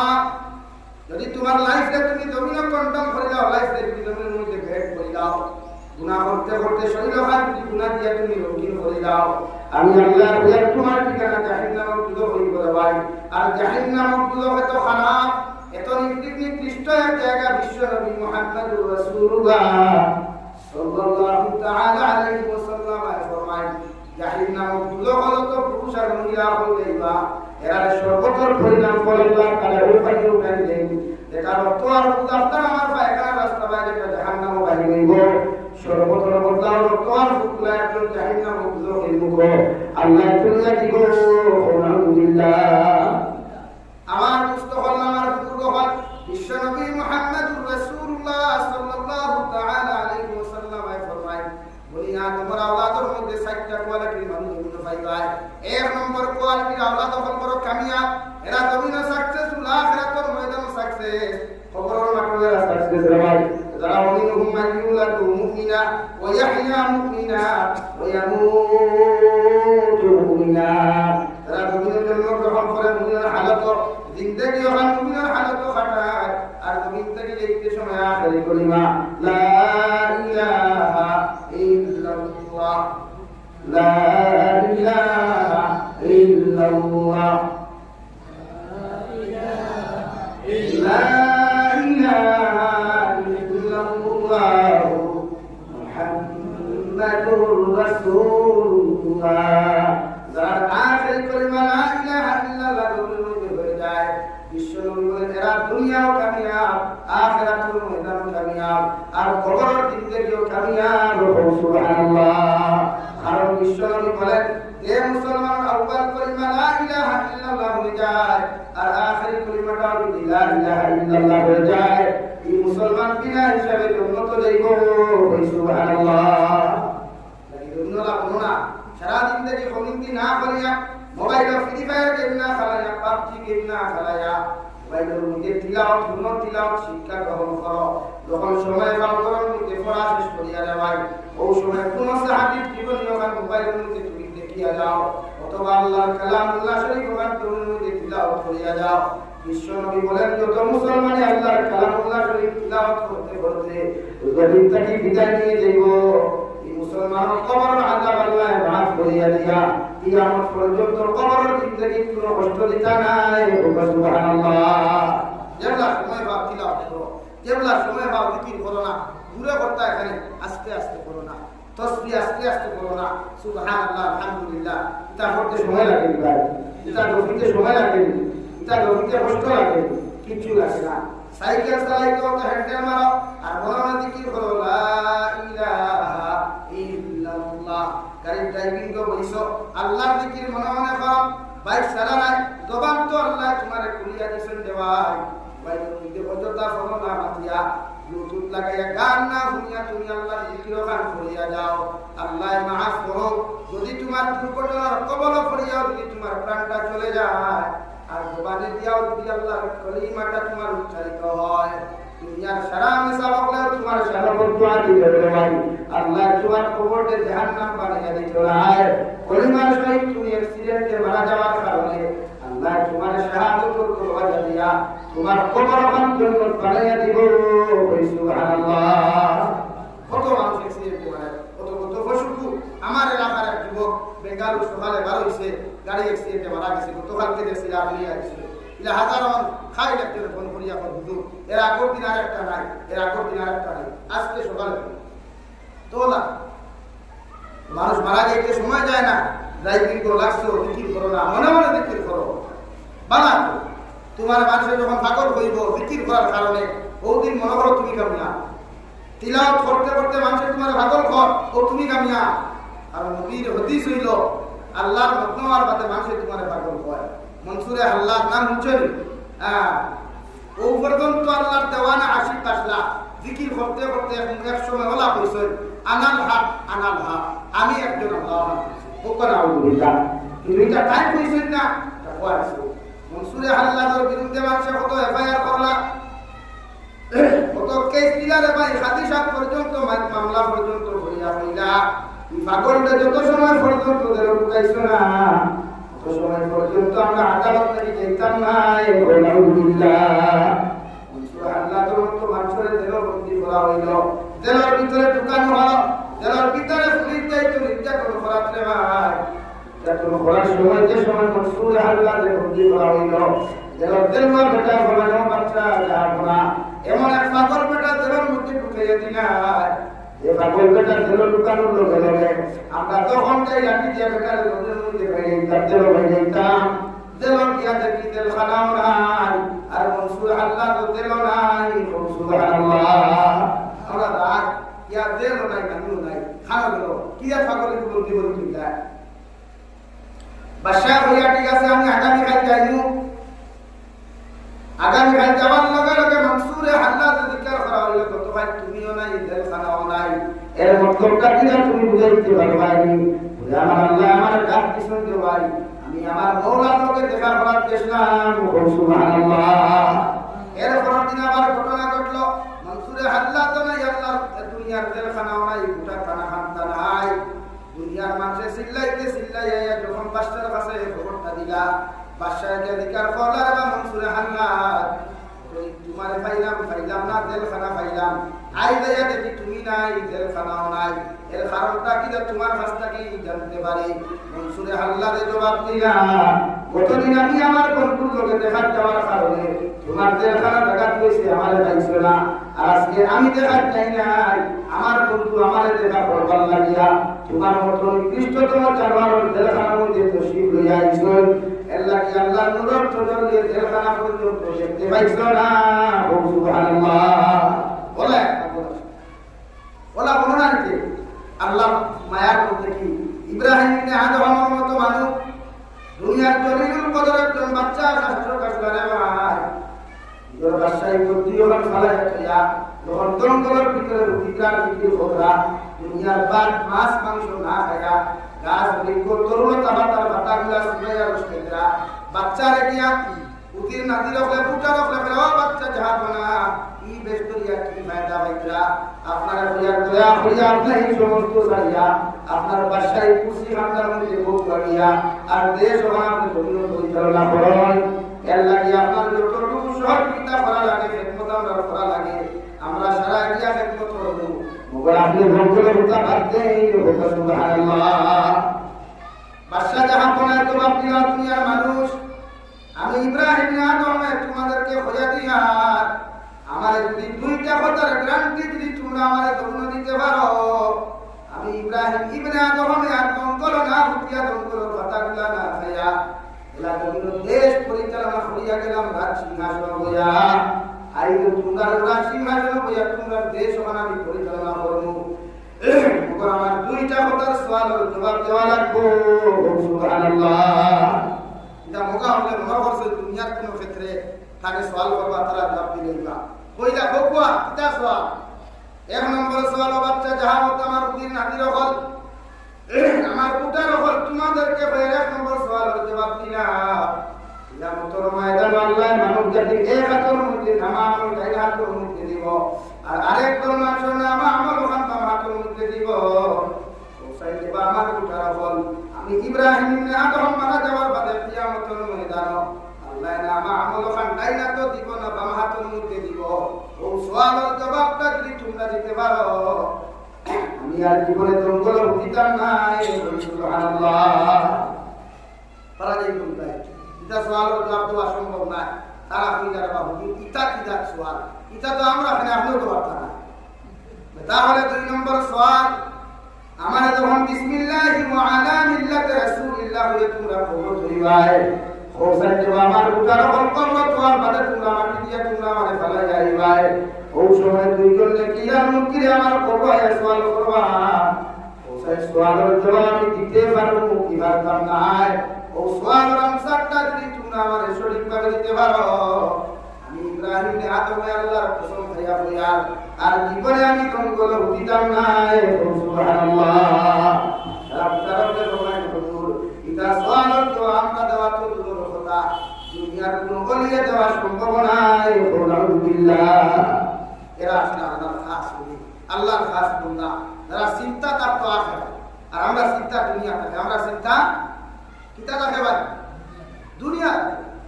যদি তোমার লাইফে তুমি জমিনে কন্ট্রোল করে দাও লাইফে তুমি জমিনের মধ্যে ভেট করে দাও গুনাহ করতে করতে শরীর হাত গুনাহ দিয়ে তুমি রোগী হয়ে যাও আমি আল্লাহ এর তোমার ঠিকানা জাহান্নামের দুধ হই বলে ভাই আর জাহান্নামের দুধ হয়তো খারাপ এত নিকৃষ্ট এক জায়গা বিশ্ব নবী মুহাম্মদুর রাসূলুল্লাহ সাল্লাল্লাহু তাআলা আলাইহি ওয়াসাল্লাম ফরমায় জাহান্নামের দুধ হলো তো পুরুষ আর মহিলা হইবা এরা সর্বতর পরিণাম আল্লাহ তাআলা উপায় উঠাই দেন এটা রক্ত আর আপনার আমার পায়খানা রাস্তা বাইরে জাহান্নাম বাহিনী হইব সর্বতর বদলাও তোমার ফুকলা একজন জাহান্নাম মুক্ত হইব আল্লাহ তুল্লাহ কি গো আলহামদুলিল্লাহ আমার মুস্তফা আমার ফুকুরগণ বিশ্ব নবী মুহাম্মদুর রাসূলুল্লাহ সাল্লাল্লাহু তাআলা আলাইহি ওয়াসাল্লাম ফরমায় বলিয়া তোমার আওলাদের মধ্যে 60টা কোয়ালিটির মানুষ মধ্যে পাইবা এক নম্বর কোয়ালিটির আওলাদ হল বড় কামিয়াব এরা দুনিয়া সাকসেসফুল আখিরাতের ময়দানে সাকসেস খবরের মাঠে সাকসেস রাবাই যারা মিনহুম মান ইউলাদু মুমিনা ওয়া ইয়াহইয়া মুমিনা ওয়া ইয়ামুতু মুমিনা যারা মুমিনের জন্ম গ্রহণ করে মুমিনের হালত জিন্দেগি ওখান মুমিনের হালত কাটায় আর মুমিন থেকে দেখতে সময় আখেরি কলিমা লা ইলাহা ইল্লাল্লাহ লা ইলাহা ইল্লাল্লাহ মুহাম্মাদুর রাসূলুল্লাহ। যার আখির কালিমা লা ইলাহা ইল্লাল্লাহ হয়ে যায়, বিশ্বনবী বলেন এরা দুনিয়াও কামিয়াব, আখিরাতুল ময়দানও কামিয়াব, আর কবরের জিন্দেগিও কামিয়াব। সুবহানাল্লাহ। কারণ বিশ্বনবী বলেন যে মুসলমান আউয়াল কালিমা লা ইলাহা ইল্লাল্লাহ হয়ে যায় আর আখির কালিমাটা লা ইলাহা ইল্লাল্লাহ হয়ে যায়, এই মুসলমান বিনা হিসাবে জান্নাতে যাইব। সুবহানাল্লাহ। এই দুনিয়া কোনা সারা জিন্দেগি কমিটি না করিয়া মোবাইল ফ্রি ফায়ার গেম না খেলায়া, পাবজি গেম না খেলায়া, মোবাইলের মধ্যে তিলাওয়াত সুন্নাত তিলাওয়াত শিক্ষা গ্রহণ করো। যখন সময় পাও করার মধ্যে পড়া শেষ করিয়া যাওয়াই, ওই সময় কোন সাহাবীর জীবনী ওখান মোবাইলের মধ্যে তুমি দেখিয়া যাও, অথবা আল্লাহর কালামুল্লাহ শরীফ ওখান তোমার মধ্যে তিলাওয়াত করিয়া যাও। বিশ্বনবী বলেন যত মুসলমানে আল্লাহর কালামুল্লাহ শরীফ তিলাওয়াত করতে করতে ওই থেকে বিদায় নিয়ে যাইব, এই মুসলমান কবর আযাব আল্লাহ মাফ করিয়া দিয়া কিয়ামত পর্যন্ত কবরের জিন্দেগি কোনো কষ্ট দিতা নাই। সুবহানাল্লাহ। যেগুলা সময় পাও তিলাওয়াত করো, যেগুলা সময় পাও জিকির করো না, ঘুরে করতে এখানে আস্তে আস্তে করো না, তসবিহ আস্তে আস্তে করো না। সুবহানাল্লাহ, আলহামদুলিল্লাহ, এটা করতে সময় লাগে ভাই, এটা রফিতে সময় লাগে, এটা রফিতে কষ্ট লাগে, কিছু লাগে না। সাইকেল চালাইতে তো হ্যান্ডেল মারো আর মনে মনে জিকির করো লা ইলাহা ইল্লাল্লাহ। গাড়ি ড্রাইভিং তো বইছো আল্লাহর জিকির মনে মনে করো। বাইক চালানাই জবান তো আল্লাহ তোমারে কুলিয়া দিছেন দেওয়াই, বাইকের মধ্যে অযথা ফোন না মাতিয়া ব্লুটুথ লাগাইয়া গান না শুনিয়া তুমি আল্লাহর জিকির গান করিয়া যাও, আল্লাহ মাফ করো। যদি তোমার দুর্ঘটনার কবলে পড়িয়াও যদি তোমার প্রাণটা চলে যায় আর জবানে দিয়াও যদি আল্লাহর কালিমাটা তোমার উচ্চারিত হয়, দুনিয়ার সারা মেসা বকলে তোমার সারা বদুয়া দিবে ভাই, আল্লাহ তোমার কবরকে জাহান্নাম বানিয়ে দিতে হয়। কলিমার সহিত তুমি অ্যাক্সিডেন্টে মারা যাওয়ার কারণে আল্লাহ তোমার শাহাদাত করওয়া দিয়া তোমার কবর জান্নাত বানিয়ে দিব। সুবহানাল্লাহ। কত মানুষ অ্যাক্সিডেন্টে মারা যায়, কত কত পশুকু। আমার এলাকার এক যুবক বেঙ্গালুরু সকালে বার হইছে, গাড়ি অ্যাক্সিডেন্টে মারা গেছে। গতকালকে দেখছি আপনি আসছে ইলা হাজারো খাই লাগতে ফোন করিয়া হুজুর এর আগের দিন আর একটা নাই, এর আগের দিন আর একটা নাই, আজকে সকালে তোলা মানুষ মারা যাইতে সময় যায় না। ড্রাইভিং করো, লাগছো জিকির করো না, মনে মনে জিকির করো, বানা তোমার মানুষে যখন পাগল হইব জিকির করার কারণে ওদিন মনে করো তুমি কামিয়া। তিলাওয়াত করতে করতে মানুষের তোমার পাগল কর ও তুমি কামিয়া। আর নবীর হাদিস হইল আল্লাহর মতনওয়ার বাদে মানুষের তোমার পাগল হয়। মনসুরে আল্লাহর নাম উচ্চারণ ও পর্যন্ত আল্লাহর দেওয়ানা আশিক আসলা জিকির করতে করতে এক সময় ওলা কইছে আনাল হক, আনাল হক, আমি একজন আল্লাহ। ওকরা আলহামদুলিল্লাহ। তুমি এটা টাইম কইছেন না, এটা কইছো। মনসুরে আল্লাহর বিরুদ্ধে মানুষ কত এফআইআর করলা, কত কেস দিলারে ভাই, হাদিসা পর্যন্ত মামলা পর্যন্ত হইয়া হইলা। এই পাগলটা যত সময় পর্যন্ত দেহ ঢুকাইছো না তত সময় পর্যন্ত আমরা আদালত থেকে যেতাম না। আলহামদুলিল্লাহ। মনসুরে আল্লাহ তো মানুষের দেহ বন্দি করা হইল, দেহের ভিতরে ঢুকানো হলো, দেহের ভিতরে পুলিশ দায়িত্ব নির্যাতন করাতে ভাই। নির্যাতন করার সময় যে সময় মনসুরে আল্লাহ বন্দি করা হইল, দেহের দেওয়ার বেটা ফলানো বাচ্চা যাবো না, এমন এক পাগল বেটা দেহের মধ্যে ঢুকাইয়া দিলাই। যে পাগল বেটা দেহ ঢুকানোর লোকে লোকে আমরা তখন যাই লাঠি দিয়ে বেটার রোদের মধ্যে ভেঙে যেতাম। দেহ গিয়া দেখি দেল খানাও নাই, আর মনসুর আল্লাহ তো দেল নাই। সুবহানাল্লাহ। আমরা রাগ ইয়া দেল নাই, কানুন নাই, খানা গেল কি আর পাগলের বন্দি বলে দিলা। বাদশা হইয়া ঠিক আছে আমি আগামীকাল যাইমু। আগামীকাল যাওয়ার লগে লগে মনসুরে আল্লাহ জিকির করা হইল, কত ভাই তুমিও নাই, দেল খানাও নাই। এর মতলবটা কি না তুমি বুঝে দিতে পারবানি? আমার আল্লাহ আমার ডাক দিছেন যে ভাই আমি আমার মওলার লগে দেখা করার চেষ্টা। সুবহানাল্লাহ। এর পরের দিন আবার ঘটনা ঘটলো, মনসুরে আল্লাহ তো নাই, আল্লাহর দুনিয়ার দেল খানাও নাই, গোটা খানা খান্তা নাই। দুনিয়ার মানুষে চিল্লাইতে চিল্লাইয়া যখন বাদশার কাছে খবরটা দিলা, বাদশা জিকির করলা বা মনসুরে আল্লাহ তোমারে পাইলাম না, দেল খানা পাইলাম, আই দয়া দেখি তুমি নাই, জেলখানাও নাই, এর কারণটা কি তোমার কাছ থেকে জানতে পারি। মনসুরে হাল্লারে জবাব দিলা, গতদিন আমি আমার বন্ধুর লোকে দেখার যাওয়ার কারণে তোমার জেলখানা ডাকাত হয়েছে, আমারে পাইছো না। আর আজকে আমি দেখার চাই নাই, আমার বন্ধু আমারে দেখা করবার লাগিয়া তোমার মতো নিকৃষ্টতম জানোয়ার জেলখানার মধ্যে তশরিফ লইয়া আইছো। এর লাগি আল্লাহ নূরের চোদর দিয়ে জেলখানা পর্যন্ত দেখতে পাইছো না। সুবহানাল্লাহ। বলে ওলা বর্ণনা নিতে আল্লাহ মায়ার মধ্যে কি ইব্রাহিম ইবনে আদমের মতো মানুষ দুনিয়ার জমিনুল কদর একজন বাচ্চা শাস্ত্র কাছলারে ভাই নিজের বাসায় বুদ্ধি ওখান ফালায় খাইয়া যখন জঙ্গলের ভিতরে উঠিকার বিক্রি করা দুনিয়ার বাদ মাছ মাংস না খাইয়া গাছ বৃক্ষ তরুণতা বাতার বাতাগুলা শুকাইয়া রসকেরা বাচ্চা রেখিয়া উতির নাতি রাখলে ফুটা রাখলে ফেরাও বাচ্চা যাহার না ই বেস্তরিয়া কি ফায়দা ভাইরা আপনারা কইয়া দয়া করিয়া আপনার এই সমস্ত সারিয়া আপনার বাসায় খুশি হামদার মধ্যে ভোগ লাগিয়া আর দেশ আপনার জন্য পরিচালনা করুন। এর লাগি আপনার যতটুকু সহযোগিতা করা লাগে খেদমত আমরা করা লাগে আমরা সারা এরিয়া খেদমত করব। মগর আপনি ভোগলে উঠা বাদ দেই সুবহানাল্লাহ। বাদশা যাহা কোনায় জবাব দিলা দুনিয়ার মানুষ আমি ইব্রাহিম আদমে তোমাদেরকে খোঁজা দিয়ার আমার যদি দুইটা কথার গ্যারান্টি যদি তোমরা আমারে দৌন দিতে পারো আমি ইব্রাহিম ইবনে আদমে আর জঙ্গল না হুটিয়া জঙ্গলের কথাগুলা না খাইয়া এলা জমিন দেশ পরিচালনা করিয়া গেলাম রাজ সিংহাসন বইয়া আই তো তোমরা রাজ সিংহাসন বইয়া তোমরা দেশ আমি পরিচালনা করবো। আমার দুইটা কথার সওয়ালের জবাব দেওয়া লাগবো। সুবহানাল্লাহ। এটা মোকা হলে মনে করছে দুনিয়ার কোন ক্ষেত্রে তাকে সওয়াল করবা তারা জবাব দিলেইবা কইলা বকুয়া এটা সওয়াল। এক নম্বর সওয়াল বাচ্চা যাহা মত আমার দিন হাজির হল আমার পুটার হল তোমাদেরকে এক নম্বর সওয়ালের জবাব দিলা ইয়া মতর ময়দান আল্লাহ মানব জাতির এক হাতের মধ্যে নামা আমল গাই হাতের মধ্যে দিব আর আরেক ধর্মের জন্য আমার আমল ওখান বাম হাতের মধ্যে দিব। ওসাই দেবা আমার পুটার হল আমি ইব্রাহিম ইবনে আদম মারা যাওয়ার বাদে কিয়ামতের ময়দান আল্লাহ না আমার আমল ওখান ডাইনা তো দিব না বাম হাতের মধ্যে দিব। ও সওয়ালের জবাবটা যদি তোমরা দিতে পারো আমি আর জীবনে জঙ্গলে উঠিতাম না। সুবহানাল্লাহ। পারা যাই কোনটাই এটা সওয়ালের জবাব দেওয়া সম্ভব না। তারা কইরা বাবু ইতা কি জাত সওয়াল ইতা তো আমরা এখানে আপনিও তো পারতাম না। তাহলে দুই নম্বর সওয়াল আমার যখন বিসমিল্লাহি ওয়া আলা মিল্লাতি রাসূলিল্লাহ হয়ে তোমরা কবর ধরিবাই হোসেন দেবা আমার উতার কল্পনা তোমার বাদে তোমরা মাটি দিয়া তোমরা আমারে ফেলাই যাইবাই ও সময় দুইজন নেকিয়া মুকিরে আমার কবর সওয়াল করবা হোসেন সওয়ালের জবাব আমি দিতে পারবো কি পারতাম না। ও সওয়ালের আনসারটা যদি তোমরা আমারে সঠিকভাবে দিতে পারো আমি ইব্রাহিম ইবনে আদমে আল্লাহর কসম খাইয়া বইয়া আর জীবনে আমি জঙ্গল উঠিতাম না। সুবহানাল্লাহ। রাব্বাকে ভগবান হুজুর এটা সওয়ালের জবাব আমরা দেওয়া তো দূরের কথা দুনিয়ার কোনো গলিয়ে দেওয়া সম্ভব নয়। আলহামদুলিল্লাহ। এরা আসলে আল্লাহর খাস বলি আল্লাহর খাস বান্দা যারা চিন্তা তার তো আখিরাত আর আমরা চিন্তা দুনিয়া থাকে আমরা চিন্তা কিতা থাকে ভাই দুনিয়া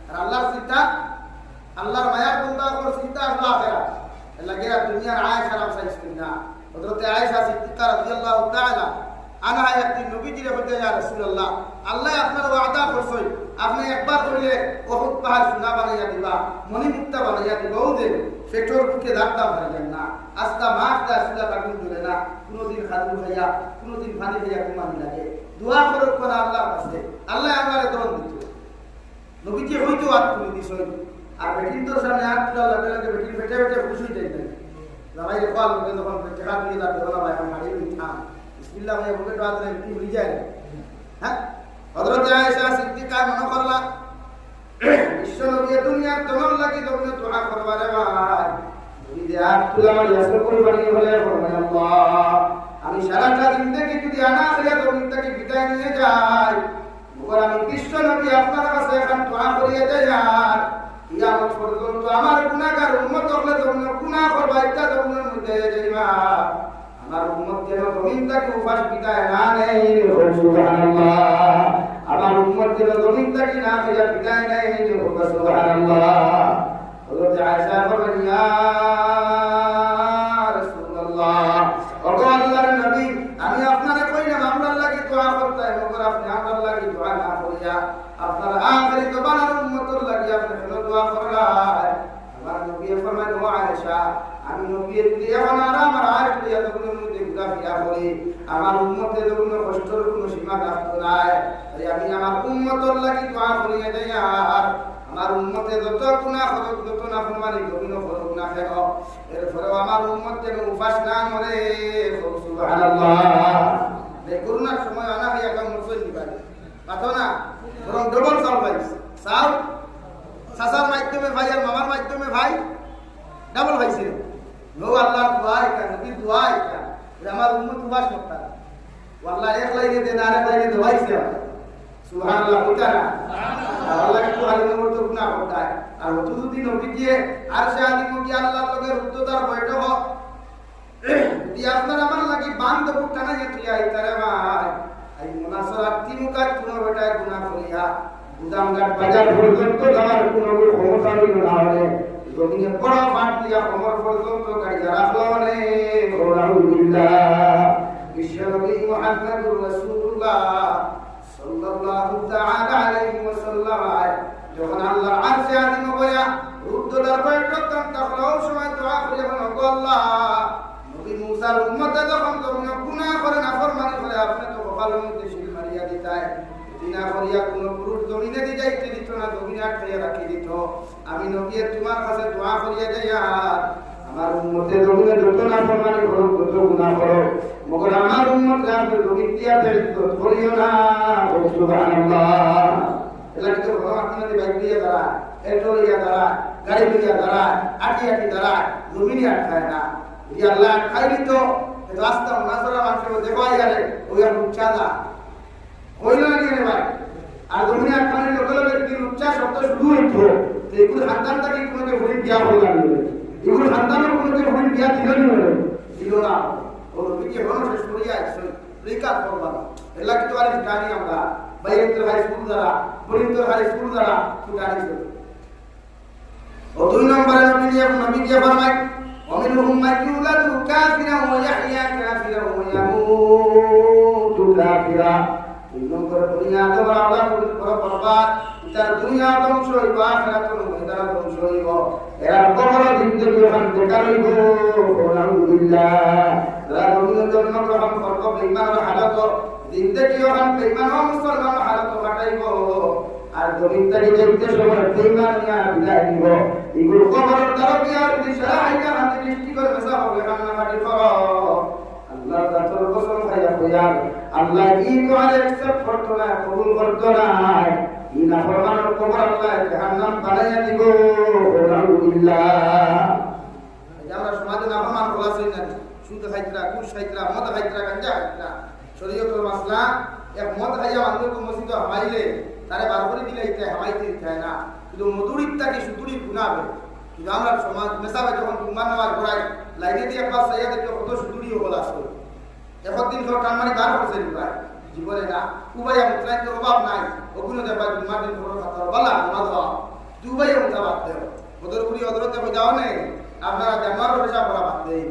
আর আল্লাহর চিন্তা আল্লাহর মায়ার বান্দা কোনো চিন্তা আসলে আখিরাত লাগেরা দুনিয়ার আয়েশা রামসা ইসকিনা হযরত আয়েশা সিদ্দিকা রাদিয়াল্লাহু তাআলা আনহা একদিন নবীজিরে বলতে ইয়া রাসূলুল্লাহ আল্লাহ আপনার ওয়াদা করছেন আপনি একবার কইলে বহুত পাহাড় সোনা বানাইয়া দিবা মণিমুক্তা বানাইয়া দিবা ও দেব পেটর বুকে দাঁড়টা মারিলেন না আস্তা মাছটা সুলা কাটুন ধরে না কোনদিন খাদু খাইয়া কোনদিন পানি খাইয়া ঘুমানি লাগে দোয়া করুক কোন আল্লাহর কাছে আল্লাহ আমারে দন দিত। নবীজি হইতো হাত তুলে দিছেন আর বেটিন তোর সামনে হাত তোলা লাগে লাগে বেটিন পেটে পেটে খুশি যাইতেন জামাই কল করে যখন টাকা দিয়ে দাও বলা ভাই আমি হারিয়ে থাম বিসমিল্লাহ ভাই বলে দোয়া করে কি ভুলি যায় হ্যাঁ। হযরত আয়েশা সিদ্দিকা মনে করলা বিশ্ব নবী দুনিয়ার তোমার লাগি যখন দোয়া করবারে ভাই যদি হাত তোলা আমার ইয়াসর পরিবারে হলে আল্লাহ আমি সারাটা জিন্দেগি যদি আনা খেলে জমিন থেকে বিদায় নিয়ে যাই মগর আমি বিশ্ব নবী আপনার কাছে এখন দোয়া করিয়ে যাই আর কিয়ামত পর্যন্ত আমার গুনাহগার উম্মত হলে যখন গুনাহ করবা এটা জমিনের মধ্যে যাইবা আমার উম্মত যেন জমিন থেকে উপাস বিদায় না নেই। সুবহানাল্লাহ। আমার উম্মত যেন জমিন থেকে না খেয়ে বিদায় নেই। সুবহানাল্লাহ। হযরত আয়েশা বলেন ইয়া রাসূল আপনি আমার লাগি দোয়া না করিয়া আপনার আখেরি জবানের উম্মতের লাগি আপনি কেন দোয়া করলাই? আমার নবী ফরমায় ও আয়েশা, আমি নবীর দিয়ে আমার আমার আয়েশ দিয়া যখন মধ্যে ঘোরাফেরা করি আমার উম্মতের কোনো কষ্টের কোনো সীমা থাকতো নাই। তাই আমি আমার উম্মতের লাগি দোয়া করিয়া যাই। আর আমার উম্মতে যত গুনাহ করুক, যত নাফরমানি করুক না করুক না কেন, এরপরেও আমার উম্মত যেন উপাস না মরে। সুবহানাল্লাহ। এই করোনার সময় আনা হইয়া কাম মুসলিম ভাই পাতো না, বরং ডবল চাল ভাই, চাল চাচার মাধ্যমে ভাই আর মামার মাধ্যমে ভাই ডাবল ভাইছিল। নো আল্লাহর দোয়া এটা, নবীর দোয়া এটা, আমার উম্মত উপাস করতে না। আল্লাহ এক লাইনে দেন আর এক লাইনে দোয়াইছে। সুবহানাল্লাহ কইতা না? আল্লাহ একটু আলিম করতে গুনাহ করতে আর অত যদি নবী দিয়ে আর সে আলিম কি আল্লাহর লগে রুদ্ধতার বৈঠক যদি আপনার আমার লাগি বান্ধব টানা যেতে আইতারে ভাই এই মুনাসারাত তিন কাজ কোন বেটায় গুনাহ করিয়া গুদামঘাট বাজার পর্যন্ত যাওয়ার কোনো ক্ষমতা হইল না হলে জমিনে বড় ফাট দিয়া কোমর পর্যন্ত গাড়ি রাখলো মানে আলহামদুলিল্লাহ। বিশ্বনবী মুহাম্মদুর রাসূলুল্লাহ সাল্লাল্লাহু তাআলা আলাইহি ওয়াসাল্লাম যখন আল্লাহর আরশে আযীম বয়া রুদ্ধতার বৈঠক তখন সময় দোয়া করে বলো আল্লাহ নবী মুসার উম্মতে যখন তোমরা গুনাহ করে নাফরমানি করে আপনি তো কপালের মধ্যে শিল মারিয়া দিতায় বিনা করিয়া কোন পুরুষ জমিনে দি যাইতে দিত না, জমিনে আটকে রাখি দিত। আমি নবী তোমার কাছে দোয়া করিয়া যাই আমার উম্মতে জমিনে যত নাফরমানি করো যত গুনাহ করো মগর আমার উম্মত আপনি জমিন দিয়া করিও না। সুবহানাল্লাহ। এলা কি তো আপনাদের বাইক দিয়ে দাঁড়া, এটো দিয়া দাঁড়া, গাড়ি দিয়া দাঁড়া, আটি আটি দাঁড়া, জমিনে আটকায় না। যদি আল্লাহ আটকাই দিত রাস্তা নাসরা মানুষের দেখাই গেলে ওই আর উচ্চাদা হইল না কি ভাই। আর জমিনে আটকানোর লোক লোক যদি উচ্চা শব্দ শুরু হইতো এগুলো সন্তান তাকে কোনোকে হরি বিয়া হল না, এগুলো সন্তানের কোনোকে হরি বিয়া দিল না। ও নবীকে হলো শেষ করিয়া আসছেন রিকাত করবা না। এলা কি তো আর জানি আমরা বাইরের হাই স্কুল দ্বারা পরিন্তর হাই স্কুল দ্বারা জানি। ও দুই নম্বরে নবী দিয়ে ফরমায় ومنهم من يولد كافرا ويحيى كافرا ويموت كافرا। তিন নম্বরে দুনিয়া তো আল্লাহ বরবাদ, তার দুনিয়া ধ্বংস হইব, আখিরাত ময়দান ধ্বংস হইব। এর কবর জিন্দেগি ওখান বেকার হইব। আলহামদুলিল্লাহ। যারা দুনিয়া জন্মগ্রহণ করব বেঈমানের হালত জিন্দেগি ওখান বেঈমান ও মুসলমানের হালত কাটাইব। আর জমিনদারি দেখতে সময় বেঈমান নিয়া বিদায় দিব। এগুলো কবরের দরজা যদি সারাইকা হাতে দৃষ্টি করে মেসা হবে কান্নাকাটি করো। আল্লাহ তাআলার কসম খাইয়া কইয়ার আল্লাহ ই দোয়া একসেপ্ট করতো না, কবুল করতো না। ই নাফরমানের কবর আল্লাহ জাহান্নাম বানাইয়া দিব। আলহামদুলিল্লাহ। আমরা সমাজে নাফরমান খোলাছই না, সুদ খাইতরা, ঘুষ খাইতরা, মদ খাইতরা, গাঁজা খাইতরা, শরীয়তের মাসলা এক মদ খাইয়া মানুষকে মসজিদে হামাইলে তারে বার করে দিলে এটা হামাইতে চায় না, কিন্তু মধুরিকটাকে সুতুরি গুনাবে। কিন্তু আমরা সমাজ মেসাবে যখন কুমার নামাজ ঘোরাই লাইনে দিয়ে একবার সাইয়া দেখে কত সুতুরি হল আসল একদিন ধর কানমানি বার করছে ভাই জীবনে না উবাইয়া মুতরাই তো অভাব নাই। ওগুলো দেবা জুমার দিন বড় কথা বলা না দাও দুবাইয়া মুতা বাদ দেও ওদের পুরি অদরতে হয়ে যাও নেই। আপনারা জানোয়ারের হিসাব করা বাদ দেই,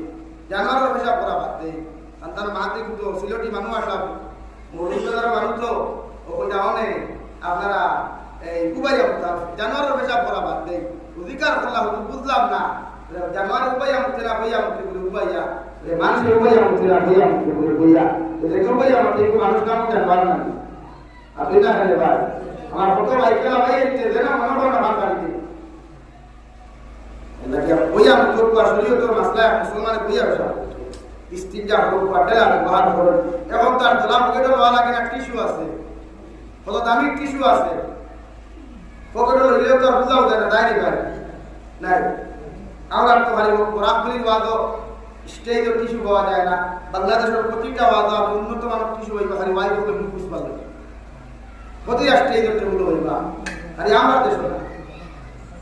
জানোয়ারের হিসাব করা বাদ দেই। সন্তান মাহাতে কিন্তু সিলেটি মানুষ আসলাম মরুদার মানুষ তো ওই যাও নেই। আপনারা এই উবাইয়া মুতা জানোয়ারের হিসাব করা বাদ দেই। অধিকার করলাম বুঝলাম না জানোয়ার উবাইয়া মুতে না বইয়া মুতে বলে উবাইয়া মানুষের উবাইয়া মুতে না বইয়া মুতে বলে বইয়া দেখে উবাইয়া মুতে মানুষ নাম জানোয়ার না। আপনি না খেলে ভাই আমার কত ভাইকে ভাই যে না মনে করো না ভাত বাড়িতে এলাকা বইয়া মুতে শরীয়তের মাসলা মুসলমানের বইয়া ব্যবসা ইস্তিনজা হোক বা ডেলা ব্যবহার করেন। এখন তার দোলা পকেটে লোয়া লাগে না, টিস্যু আছে, কত দামি টিস্যু আছে, পকেটে লইলেও তো আর বুঝাও যায় না, দায়নি ভাই নাই। আমরা তো ভাই রাখবলির বাদও স্টেজের টিস্যু পাওয়া যায় না। বাংলাদেশের প্রতিটা বাদ উন্নত মানের টিস্যু হইবা খালি ওয়াই বলে মুখুশ পাবে প্রতিটা স্টেজের টেবিল হইবা খালি আমরা দেশ না।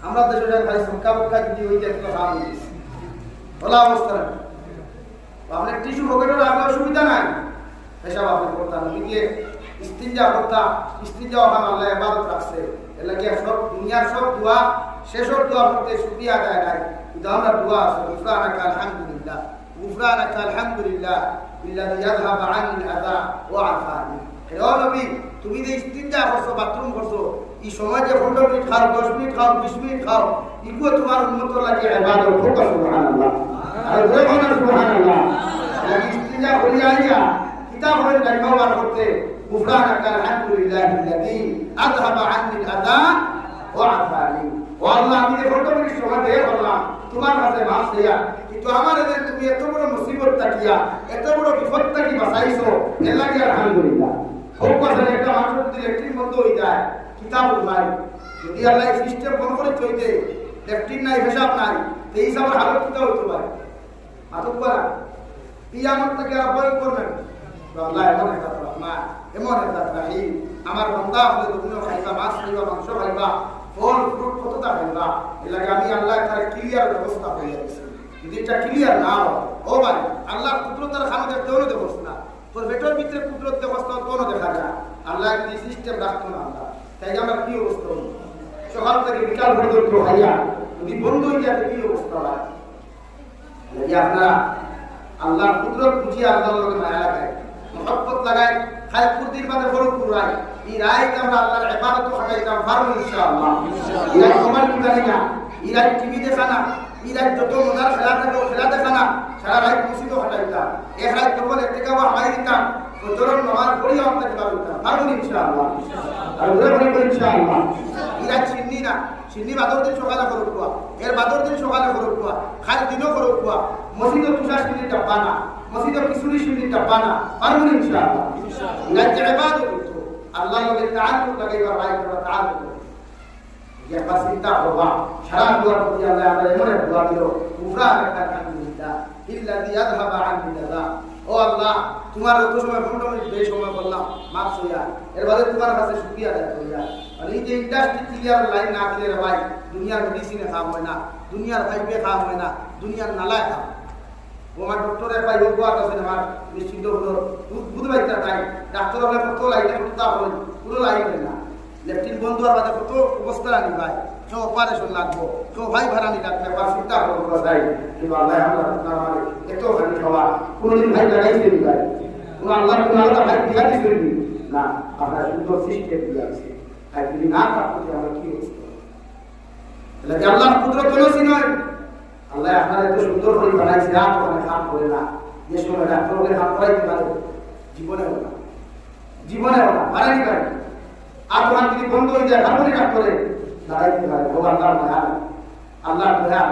আমরা দেশে ভাই সংখ্যা পক্ষা যদি হয়ে যায় তো হাম হয়েছে বলা অবস্থা আপনার টিস্যু পকেটে রাখলে অসুবিধা নাই। এসব আপনি করতাম গিয়ে ইস্তিনজা করতাম, ইস্তিনজা ওখানে আল্লাহ ইবাদত রাখছে। এলাকা সব দুনিয়ার সব দোয়া শেষর দোয়া করতে শুকরিয়া আদায় নাই, কিন্তু আমরা দোয়া আছে গুফরানাকা আলহামদুলিল্লাহ, গুফরানাকা আলহামদুলিল্লাহ বিল্লাযী ইয়াযহাবু আনিল আযা ওয়া আফানি। ও নবী তুমি যে ইস্তিনজা করছো বাথরুম করছো এই সময় যে 15 মিনিট খাও 10 মিনিট খাও 20 মিনিট খাও ইকো তোমার উম্মতের লাগে ইবাদত হোক সুবহানাল্লাহ আর বলুন সুবহানাল্লাহ লাগি ইস্তিনজা করিয়া আইয়া কিতাব হয়ে দেখাবার করতে গুফরানাকা আলহামদুলিল্লাহিল্লাযী আযহাবা আন্নি আযা ওয়া আফানি ও আল্লাহ আমি যে 15 মিনিট সময় দিয়ে বললাম তোমার কাছে মাফ দিয়া কিন্তু আমার এদের তুমি এত বড় মুসিবত তাকিয়া এত বড় বিপদ তাকি বাঁচাইছো এর লাগে আলহামদুলিল্লাহ হোক কথা একটা মানুষ যদি লেট্রিন বন্ধ হয়ে যায় কিতাব উঠায় যদি আল্লাহ সিস্টেম বন্ধ করে চলতে লেট্রিন নাই হিসাব নাই এই হিসাবের হালত কিতা হইতে পারে মাতক করা কিয়ামত থেকে আবার করবেন আল্লাহ এমন একটা রহমান এমন একটা রাহিম আমার বান্দা হলে দুনিয়া খাইবা মাছ খাইবা মাংস খাইবা ফল ফ্রুট কতটা খাইবা এর লাগে আমি আল্লাহ তার ক্লিয়ার ব্যবস্থা হয়ে যাচ্ছে যদি এটা ক্লিয়ার না হয় ও ভাই আল্লাহ কুদরতের খানো দেখতে হলে দেখছ না তোর পেটের ভিতরে কুদরত ব্যবস্থা কোনো দেখা যায় আল্লাহ যদি সিস্টেম রাখতো না আল্লাহ তাই আমার কি অবস্থা হলো সকাল থেকে বিকাল পর্যন্ত খাইয়া যদি বন্ধ হয়ে যায় কি অবস্থা হয় আপনারা আল্লাহ কুদরত বুঝিয়ে আল্লাহর লগে মায়া লাগায় মহব্বত লাগায় খায় কুদির বাদে বড় কুরাই এই রায় আমরা আল্লাহর ইবাদত হাকাইতাম পারবো ইনশাআল্লাহ ইরা মোবাইল কিনে না ইরা টিভি দেখা না ইরা যত মজার খেলা থাকে খেলা দেখা না সারা রাত মুসিদ হাটাইতাম এক রাত তখন এক টাকা হামাই দিতাম ফজরের নামাজ পড়ি আমরা কিবা করতাম পারবো ইনশাআল্লাহ আর ওরে বলে ইনশাআল্লাহ ইরা চিন্নি না চিন্নি বাদর দিন সকালে করব কুয়া এর বাদর দিন সকালে করব কুয়া খাল দিনও করব কুয়া মসজিদে তুষার চিন্নি ডাব্বা না মসজিদে কিসুরি চিন্নি ডাব্বা না পারবো ইনশাআল্লাহ ইরা ইবাদত করতো আল্লাহ লগে তাআল্লুক লাগাইবা রায় করা তাআল্লুক ইয়া পাসিতা হওয়া সারা দুয়ার প্রতি আল্লাহ আমরা এমন এক দোয়া দিল গুফরানাকা আলহামদুলিল্লাহ ইল্লাযী আযহাবা আননি আযা ও আল্লাহ তোমার যত সময় ঘন্টা মিনিট বেশি সময় বললাম মাফ হইয়া এর বাদে তোমার কাছে শুকরিয়া আদায় করিয়া আর এই যে ইন্ডাস্ট্রি ক্লিয়ার লাইন না দিলে রে ভাই দুনিয়ার মেডিসিনে খাম হয় না দুনিয়ার ফাইবে খাম হয় না দুনিয়ার নালায় খাম ও আমার ডক্টরের পাই যোগ্য আছে আমার নিশ্চিন্ত হলো বুধবাইটা তাই ডাক্তার হলে কত লাইনে কত হল পুরো লাইন না লেফটিন বন্ধু আর বাদে কত অবস্থা আনি ভাই কেউ অপারেশন লাগবো কেউ ভাই ভাড়ানি লাগবে বা চিন্তা করবো যাই কিন্তু আল্লাহ আমরা এত ভানি খাওয়া কোনোদিন ভাই লাগাইছে ভাই কোনো আল্লাহ কোনো আল্লাহ ভাই দিয়া দিছে না আমরা শুদ্ধ সিস্টেম দিয়ে আছে আর যদি না থাকতে আমরা কি অবস্থা তাহলে আল্লাহ কুদরত নসি নয় আল্লাহ আপনার এত সুন্দর করে বানাইছে আর ওখানে কাম করে না যে সময় ডাক্তারকে কাম করাইতে পারে জীবনেও না পারেনি পারে আর তোমার যদি বন্ধ হয়ে যায় তারপরে ডাক্তারে দাঁড়াইতে পারে ও আল্লাহ দয়া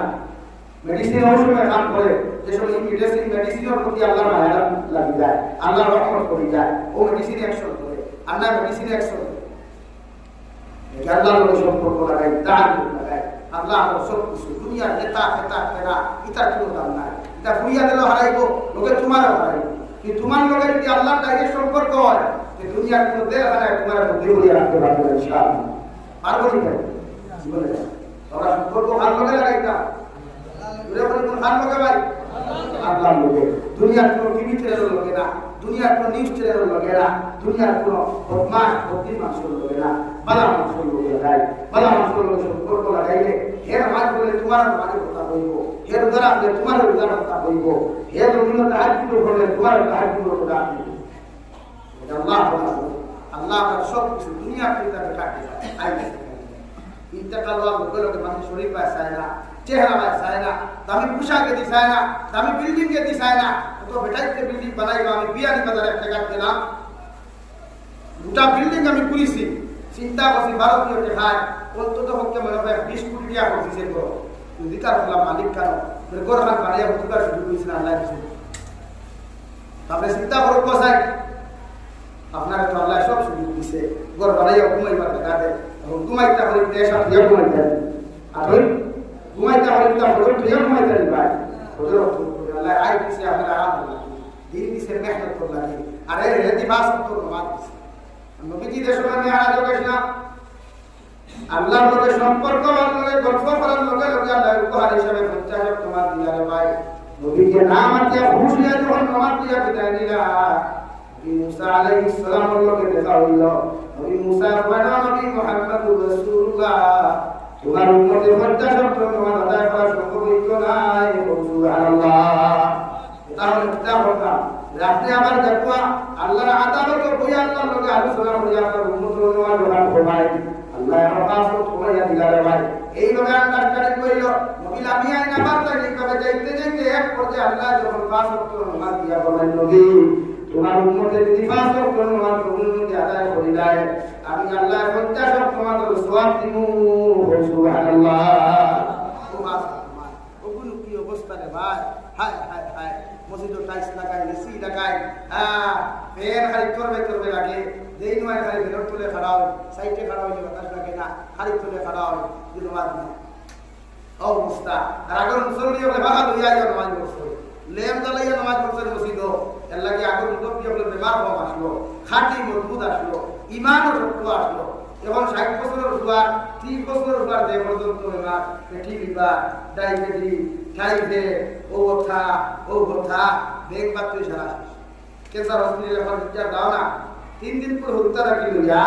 মেডিসিন ঔষধে কাম করে যেসব মেডিসিনের প্রতি আল্লাহ মায়া লাগি যায় আল্লাহ রহমত করে যায় ও মেডিসিন অ্যাকশন করে আল্লাহ মেডিসিন অ্যাকশন করে আল্লাহর লগে সম্পর্ক লাগাই দান লাগাই আল্লাহ সব কিছু দুনিয়ার নেতা কেনা এটা কোনো দাম নাই এটা ফুরিয়া দিলেও হারাইবো লোকে তোমারও হারাইবো কিন্তু তোমার লগে যদি আল্লাহর ডাইরেক্ট সম্পর্ক হয় যে দুনিয়ার কোনো দেহ হারায় তোমার বুদ্ধি হইয়া রাখতে পারবে ইনশাআল্লাহ পারবো নি ভাই জীবনে তোরা সম্পর্ক ভালো লগে লাগাইতা দূরে করে কোন ভালো লগে ভাই আল্লাহর লগে দুনিয়ার কোনো টিভি চ্যানেল লগে না দুনিয়ার কোনো নিউজ চ্যানেল লগে না দুনিয়ার কোনো বদমাশ মানুষের লগে না বালা মানুষের লগে লাগাই বালা মানুষের লগে সম্পর্ক লাগাইলে হের মাঝ বলে তোমার মানে কথা বলব হের উদারা বলে তোমার উদারা কথা বলব হের রবীন্দ্র তাহাজ্জুদ বলে তোমার তাহাজ্জুদ কথা বলব এটা আল্লাহ সব কিছু দুনিয়া থেকে কাটে আইছে ইন্তেকাল হওয়া লোকে মানুষ শরীর পায় চায় না চেহারা পায় চায় না দামি পোশাকে দি চায় না দামি বিল্ডিং কে দি চায় না তো বেটাইতে বিল্ডিং বানাইবা আমি বিয়ানি বাজারে একটা কাট দিলাম দুটা বিল্ডিং আমি করেছি চিন্তা করছি ভারতীয় খায় অন্তত পক্ষে মনে হয় 20 কোটি টাকা করছি গো যদি তার বললাম মালিক কেন গোর খান বানিয়ে উঠবার শুরু করেছিল আল্লাহ কিছু তারপরে চিন্তা করো কোথায় আপনার তো আল্লাহ সব সুযোগ দিছে গোর বানাইয়া ঘুমাইবার দেখা দেয় ঘুমাইতে হলে দেশ আর দিয়ে ঘুমাইতে আর ঘুমাইতে হলে তা হলো দিয়ে ঘুমাইতে ভাই ওদের আল্লাহ আই দিছে আপনার আরাম দিন দিছে মেহনত করলা আরে রেদি বাস তো মাত নবীজি দেশের মানে আজ না আল্লাহর লগে সম্পর্ক লগে গল্প করার লগে লগে আল্লাহ উপহার হিসেবে 50 তোমার দিয়ারে ভাই নবীজি নাম আছে খুশিয়া যখন নামাজ দিয়া বিদায় দিলা নবী মুসা আলাইহিস সালামের লগে দেখা হইল নবী মুসা বলেন নবী মুহাম্মদুর রাসূলুল্লাহ তোমার উম্মতের 50 নামাজ আদায় করা সম্ভব হইল না সুবহানাল্লাহ তাহলে কিতাব কথা আপনি আবার দেখবা আল্লাহর আদালতে বই আল্লাহর লগে আলোচনা করি আপনার উন্নত অনুমান দোকান ঘুমাই আল্লাহ আকাশ ঘুমাইয়া দিলারে ভাই এইভাবে আন্ডারস্ট্যান্ডিং করিল নবী আমি আই না পারতা এইভাবে যাইতে যাইতে এক পর্যায়ে আল্লাহ যখন পাঁচ ওয়াক্ত নামাজ দিয়া বলেন নবী তোমার উম্মতের যদি পাঁচ ওয়াক্ত নামাজ উম্মতে আদায় করিলাই আমি আল্লাহ 50 ওয়াক্ত নামাজের সওয়াব দিমু সুবহানাল্লাহ ওগুলো কি অবস্থা রে ভাই হায় হায় হায় মসজিদে টাইলস লাগাই এসি লাগাই ফ্যান খালি করবে লাগে যেই নয় খালি ভেতর তুলে খাড়া হয় সাইডে খাড়া হইলে বাতাস লাগে না খালি তুলে খাড়া হয় কিন্তু নামাজ না অবস্থা আর আগর মুসল্লি হলে বাহাদ হইয়া যায় নামাজ পড়ছে লেম জ্বালাইয়া নামাজ পড়ছে মসজিদ এর লাগে আগর মুসল্লি হলে বেমার কম আসলো খাঁটি মজবুত আসলো ইমানও শক্ত আসলো এখন 60 বছরের জুয়ার 30 বছরের জুয়ার যে পর্যন্ত বেমার পেটি বিবা ডায়াবেটিস থাইরয়েড ও কথা দেখবার তুই সারা ক্যান্সার হসপিটালে এখন বিচার দাও না 3 দিন পর হত্যা রাখি লইয়া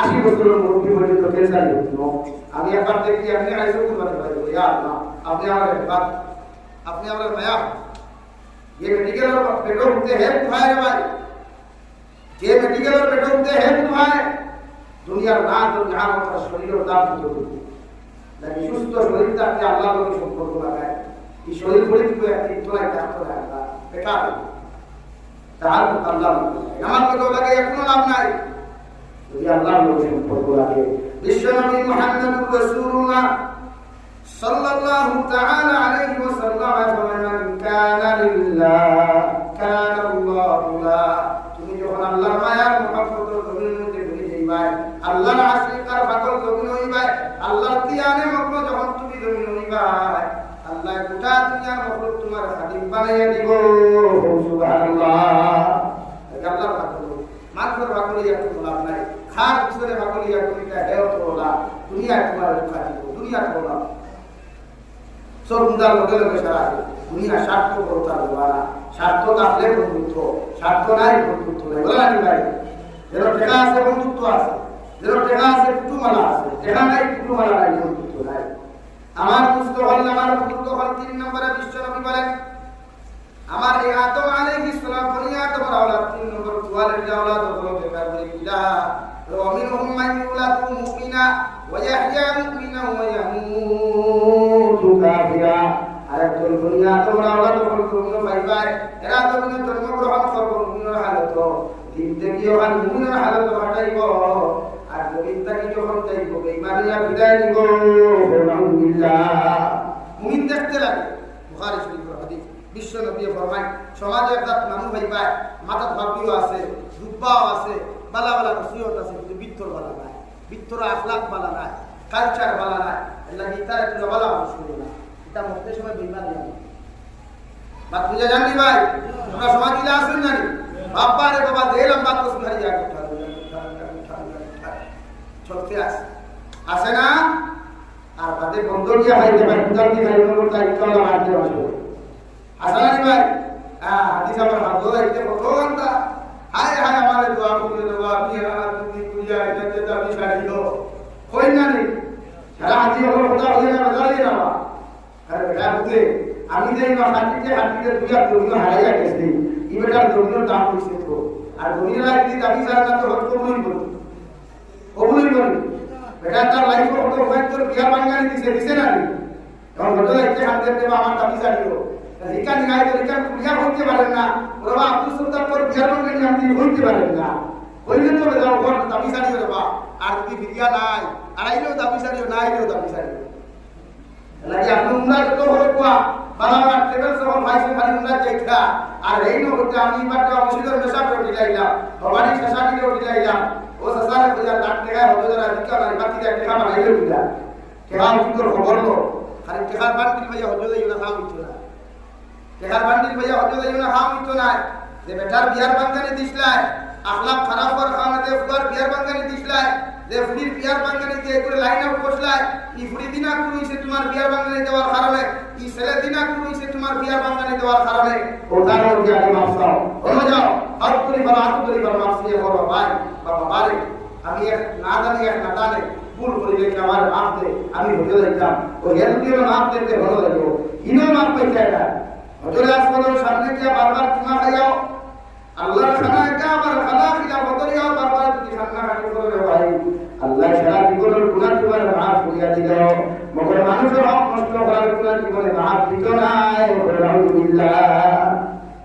80 বছরের মুরব্বী পর্যন্ত ক্যান্সার হতো আমি একবার দেখি আপনি আইসো করতে পারি ইয়া আল্লাহ আপনি আমার বাত আপনি আমার মায়া ये मेडिकल और पेटो उठते हैं तुम्हारे भाई ये मेडिकल और पेटो उठते हैं तुम्हारे दुनिया रात और जहां पर शरीर और दांत तो लेकिन सुस्त शरीर तक के अल्लाह को संपर्क लगाए ये शरीर बड़ी को एक तोला का तो रहता बेटा तार अल्लाह नमाज को लगे কোনো লাভ নাই যদি আল্লাহর লোকের সম্পর্ক লাগে বিশ্বনবী মুহাম্মদুর রাসূলুল্লাহ সাল্লাল্লাহু তাআলা আলাইহি ওয়াসাল্লাম মান কানা লিল্লাহ কানা আল্লাহু লা তুমি যখন আল্লাহর মায়ার মুহাব্বতের জমিনের মধ্যে ঘুরে যাইবা আল্লাহর আশিকার পাগল জমিন হইবা আল্লাহর তিয়ানে মগ্ন যখন তুমি জমিন হইবা আল্লাহ গোটা দুনিয়ার মখলুক তোমার খাদিম বানাইয়া দিব সুবহানাল্লাহ আল্লাহর পাগল মানকর পাগলিয়া তো লাভ নাই খার পিছনে পাগলিয়া কইতা হেও তো না দুনিয়া তোমার খাদিম দুনিয়া তোলা সব মুদার লগে লগে সারা দুনিয়া স্বার্থ করতা দেওয়া স্বার্থ থাকলে বন্ধুত্ব স্বার্থ নাই বন্ধুত্ব নাই বলা নাকি ভাই যেন টাকা আছে বন্ধুত্ব আছে যেন টাকা আছে কুটুমালা আছে টাকা নাই কুটুমালা নাই বন্ধুত্ব নাই আমার পুস্তক হল আমার বুজুর্গ হল 3 নম্বরে বিশ্বনবী বলেন আমার এই আদম আলাইহিস সালাম বনি আদমের আওলাদ 3 নম্বর কোয়ালিটি আওলাদ হলো বেকার বলে কিলা ومنهم من يولد مؤمنا ويحيى مؤمنا ويموت كافرا আরেকজন দুনিয়া তোমরা আওলাদ হল তোমরা ভাইবার এরা তুমি জন্মগ্রহণ করবে মুমিনের হালত দিন থেকে ওখান মুমিনের হালত হটাইব আর গোবিন্দাকে যখন যাইব বেঈমানিয়া বিদায় নিব আলহামদুলিল্লাহ মুমিন দেখতে লাগে বুখারী শরীফের হাদিস বিশ্ব নবী ফরমায় সমাজে একটা মানুষ ভাইবা মাথা ভাবিও আছে দুব্বাও আছে বালা বালা নসিহত আছে কিন্তু বিত্তর বালা নাই বিত্তর আখলাক বালা নাই কালচার বালা নাই আল্লাহ গীতা একটু বালা শুনে না এটা মুক্তি সময় বেঈমান নাই বাত বুঝা জানি ভাই আমরা সমাজ দিলে আসুন জানি বাবা রে বাবা দেলাম বাত তো শুনাই যা কথা চলতে আসে না আর বাদে বন্ধ দিয়া খাইতে ভাই উদার দিয়ে খাইতে করতে ইনশাআল্লাহ মারতে আসবে আসলে নি ভাই হাদিস আমার হাত ধরে কত ঘন্টা হায় হায় আমারে দোয়া করে দেওয়া আপনি তুমি পূজা এটাতে দাবি ছাড়িও কই না নি সারা হাতি হলো কথা হইয়া না বাজারে না আরে বেটা বুঝে আমি যেই না হাতিতে দুইয়া জমিন হারাইয়া গেছি ই বেটার জমিনের দাম কইছে তো আর জমিনের লাগি দাবি ছাড়া না তো হট কমই বলি ওগুলোই বলি বেটা তার লাইফ কত হয় তোর বিয়া বাঙালি দিছে না নি এখন ঘটনা একটা হাতে দেবা আমার দাবি ছাড়িও রিকা নিগাই তো রিকা বিয়া হইতে পারেন না ওরা আব্দুল সুলতান পর বিয়া বাঙালি আপনি হইতে পারেন না কইলে তো যাও ঘর দাবি ছাড়িও দেবা আর যদি বিয়া নাই আইলেও দাবি ছাড়িও না আইলেও দাবি ছাড়িও লাগে আপনি উমরা তো হলো কোয়া বালাবা ট্রেভেল সহ ভাইসে খালি উমরা যাইতা আর এই ন হতে আমি বাটা মসজিদের মেশা করে দিলাইলাম ভবানী শাসাটি করে দিলাইলাম ও শাসারে কইয়া লাখ টাকা হতো যারা দিকা নাই বাকি টাকা বানাইলো দিলা কেবা উত্তর খবর লো খালি টাকার বান্ডিল ভাইয়া হতো যাইও না খাও হইতো না টাকার বান্ডিল ভাইয়া হতো যাইও না খাও হইতো না যে বেটার বিয়ার বাঙ্গানি দিছলাই আখলাক খারাপ কর খাওয়া দে ফুয়ার বিয়ার বাঙ্গানি দিছলাই যে ফুড়ির বিয়ার বাঙ্গানি দিয়ে করে লাইন আপ বসলাই ই ফুড়ি দিনা কুইছে তোমার বিয়ার বাঙ্গানি দেওয়ার কারণে ই ছেলে দিনা কুইছে তোমার বিয়ার বাঙ্গানি দেওয়ার কারণে ওটার মধ্যে আগে মাফ চাও হলো যাও আর তুমি বলা আতু করি বলা মাফ দিয়ে বলো ভাই বাবা বারে আমি এক না জানি এক না জানি ভুল করে দেখি আমার মাফ দে আমি হতে যাইতাম ও এর দিয়ে মাফ দিতে ভালো লাগলো ইনো মাফ পাইছে না হজরে আসমানের সামনে গিয়ে বারবার তোমা খাইয়াও আল্লাহর খানা কা আবার খানা খিলা বদরিয়াও বারবার যদি জীবনে মাফ দিত নাই আলহামদুলিল্লাহ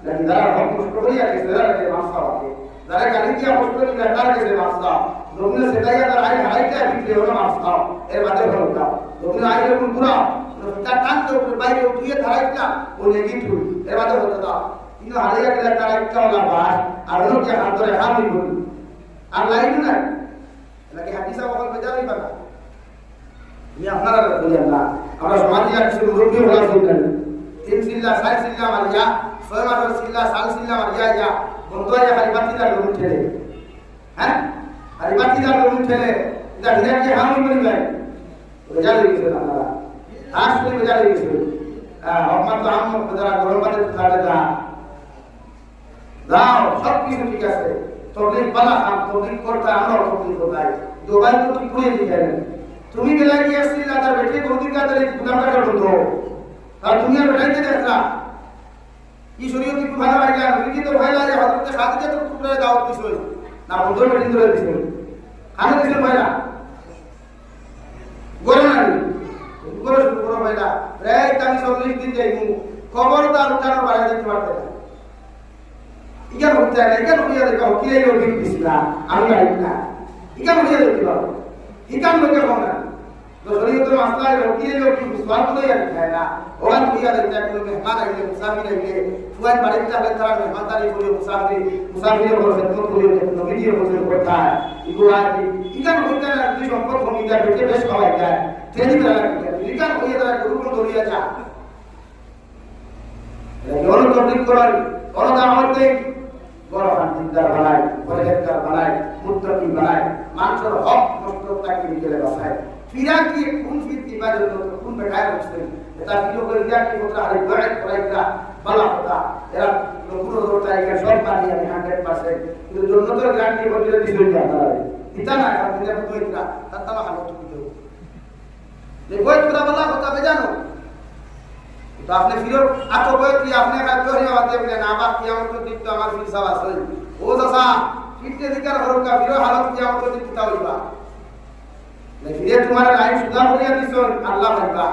লাগি যারা হক কষ্ট করিয়া গেছে যারা মাফ পাবে যারা গালি দিয়া কষ্ট করিয়া তার কাছে মাফ দাও লোকনে সেটাই তার আই হাইটা বিক্রি হলো মাফ দাও এর বাদে হলো দাও লোকনে আইলে কোন পুরা তার টান তো বাইরে উঠিয়ে ধরাইতা ও নেগি তুই এর বাদে হলো দাও কিন্তু হারিয়া গেলে তার একটা ওলা বাস আর হলো কি হাত ধরে হামি বলি আর লাইন না লাগে হাদিসা বকল বেজারই পাবা আমি আপনারা বলি না আমরা সমাজে কিছু মুরব্বী হলা শুনলেন 3 সিল্লা 4 সিল্লা মারিয়া 6 মাসের সিল্লা 4 সিল্লা মারিয়া যা বন্ধুয়া হারিবাতিদার লোক ঠেলে হ্যাঁ হারিবাতিদার লোক ঠেলে এটা হিরা কি হামি বলি ভাই বেজার হয়ে গেছে আপনারা আসলে বেজার হয়ে গেছে হকমাত আম যারা গরম পাতে খাড়ে দাও সব কিছু ঠিক আছে তবলিগ বালা কাম তবলিগ করতে আমরা তবলিগ কোথায় দোবাই তো ঠিক করে দিয়ে তুমি বেলা গিয়ে আসছিল তার বেটে গৌদির কাছে গুলামটা করতো আর তুমি আর বেটাইতে দেখলা কি শরীয়ত কি ভালো লাগে না কি তো ভাই লাগে হযরত খাদিজা তো টুকরে দাওয়াত দিছিল না বন্ধুর বেটিন ধরে দিছিল আমি দিছিল ভাইরা গরনানি গরস পুরো ভাইরা প্রায় আমি 40 দিন যাইমু খবরদার উঠানোর বাইরে যেতে পারবে না ইকা হতে না ইকা হইয়া দেখা কি এই ওই দিছিলা আমি আইব না ইকা হইয়া দেখতে পারো ইকা লোকে কোনা তো শরীয়তের মাসলা কি এই লোক বিশ্বাস করে যায় না ওখান হইয়া দেখতে কোন মেহমান আইলে মুসাফির আইলে ফুয়ান বাড়িতে যাবে তারা মেহমানদারি করে মুসাফিরের বড় খেদমত করে নবীজির বছর কথা ইগুলা ইকা হইতে না দুই সম্পর্ক কমিটা বেটে বেশ খাওয়াই যায় ট্রেনিং করা লাগে ইকা হইয়া তারা গুরুকুল ধরিয়া যা এগুলো তবলিগ করার ওরা আমাদের বড় হান্দিদার বানায় পরিষ্কার বানায় মুত্তাকি বানায় মানুষের হক নষ্টতাকে নিয়ে বাঁচায় ফিরা কি কোন ফিরতি বাজে কোন বেটায় বসে এটা ভিডিও করে দিয়া কি কথা আরে দোয়া করাইতা বালা কথা এরা পুরো রোটা একা সব পানি আমি 100% কিন্তু জন্নতের গ্যারান্টি বলে দিবেন আপনারা দিতা না আপনি তো ইতরা তাতলা হালত দিও দেখো ইতরা বালা কথা বেজানো তো আপনি ফিরো আতো বই কি আপনি কাজ করে আতে বলে না বাপ কিয়ামত দিন তো আমার ফির সওয়াল আছে ও দাসা ফিরতে দিকার হরো কা ফিরো হালত কিয়ামত দিন তা হইবা লে ফিরে তোমার লাইফ সুদা করিয়া দিছো আল্লাহ ভাইবা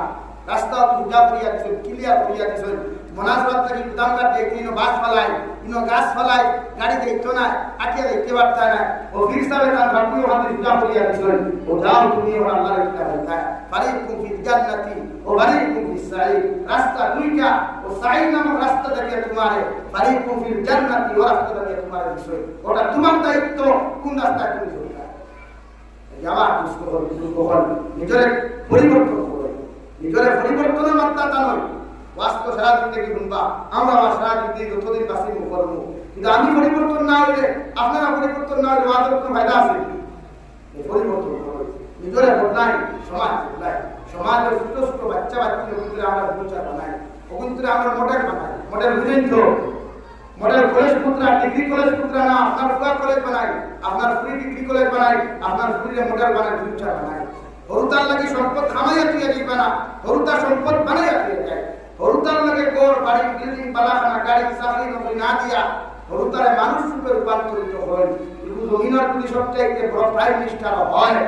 রাস্তা সুদা করিয়া দিছো ক্লিয়ার করিয়া দিছো মনাসবাত থেকে গুদামটা দেখিনো বাস ফলাই ইনো গাছ ফলাই গাড়ি দেখতো না আটিয়া দেখতে পারতা না ও ফির সাবে না বাকি ওখানে সুদা করিয়া দিছো ও দাও তুমি ও আল্লাহর একটা ভাইবা ফারিকুম ফিল জান্নাতি ও ফারিকুম ফিস সাঈদ রাস্তা দুইটা ও সাঈদ নামক রাস্তা দেখে তোমারে ফারিকুম ফিল জান্নাতি ও রাস্তা দেখে তোমারে দিছো ওটা তোমার দায়িত্ব কোন রাস্তা তুমি চলবা যাবা দুষ্কর নিজের পরিবর্তন করো নিজের পরিবর্তনের মাত্রা তা নয় বাস্তব সারা জিন্দগি শুনবা আমরা সারা জিন্দগি যতদিন বাসি করবো কিন্তু আমি পরিবর্তন না হলে আপনারা পরিবর্তন না হলে আমাদের কোনো ফায়দা আছে পরিবর্তন করো নিজের বদলাই সমাজ বদলাই সমাজের ছোট ছোট বাচ্চা বাচ্চাদের ভিতরে আমরা ফিউচার বানাই ওখান থেকে আমরা মডেল বানাই মডেল বুঝেন তো মডেল কলেজ পুত্রা ডিগ্রি কলেজ পুত্রা না আপনার ফুয়া কলেজ বানাই আপনার ফ্রি ডিগ্রি কলেজ বানাই আপনার ফ্রি মডেল বানাই ফিউচার বানাই হরুতার লাগি সম্পদ হামাইয়া তুই দিবা না হরুতা সম্পদ বানাইয়া তুই যায় হরুতার লাগে গোর বাড়ি বিল্ডিং বালাখানা গাড়ি চাকরি নকরি না দিয়া হরুতারে মানুষ রূপে রূপান্তরিত হয় কিন্তু জমিনার পুলিশ সবচাইতে বড় প্রাইম মিনিস্টার হয়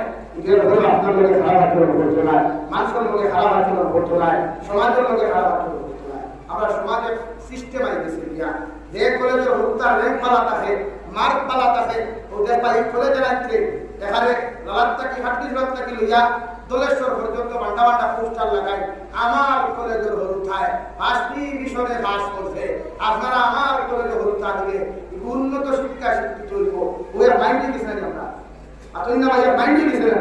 এর হলো আপনার লোকে খারাপ আচরণ করতে না মানুষের লোকে খারাপ আচরণ করতে না সমাজের লোকে খারাপ আচরণ করতে না আমরা সমাজের সিস্টেম আইতেছি দিয়া যে কলেজের হরুতার র্যাঙ্ক পালা থাকে মার্ক পালা থাকে ওদের পাই কলেজের আইতে এখানে লালাত্তা কি হাটকি লালাত্তা কি লইয়া দলেশ্বর পর্যন্ত বান্ডা বান্ডা পোস্টার লাগাই আমার কলেজের হরুতায় ফার্স্ট ডিভিশনে পাস করছে আপনারা আমার কলেজের হরুতা দিলে উন্নত শিক্ষা শিক্ষিত হইব ওই মাইন্ডে গেছেন আমরা আপনি না ভাইয়া মাইন্ডে গেছেন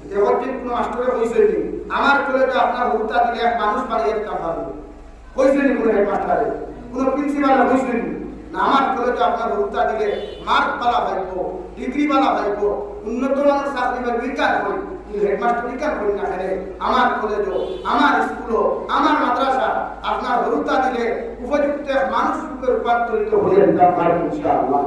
যে অর্জিত কোনো মাস্টারে হইছেন আমার কলেজে আপনার হরুতা দিলে এক মানুষ বানিয়ে দিতাম ভালো হইছেন কোনো হেডমাস্টারে কোনো প্রিন্সিপাল হইছেন না আমার কলেজে আপনার হরুতা দিলে মার্ক বালা ভাইব ডিগ্রি বালা ভাইব উন্নত মানের চাকরি বা বিজ্ঞান করি হেডমাস্টার বিজ্ঞান করি না খেলে আমার কলেজও আমার স্কুলও আমার মাদ্রাসা আপনার হরুতা দিলে উপযুক্ত মানুষ রূপে রূপান্তরিত হয়ে যেতে পারবে ইনশাআল্লাহ।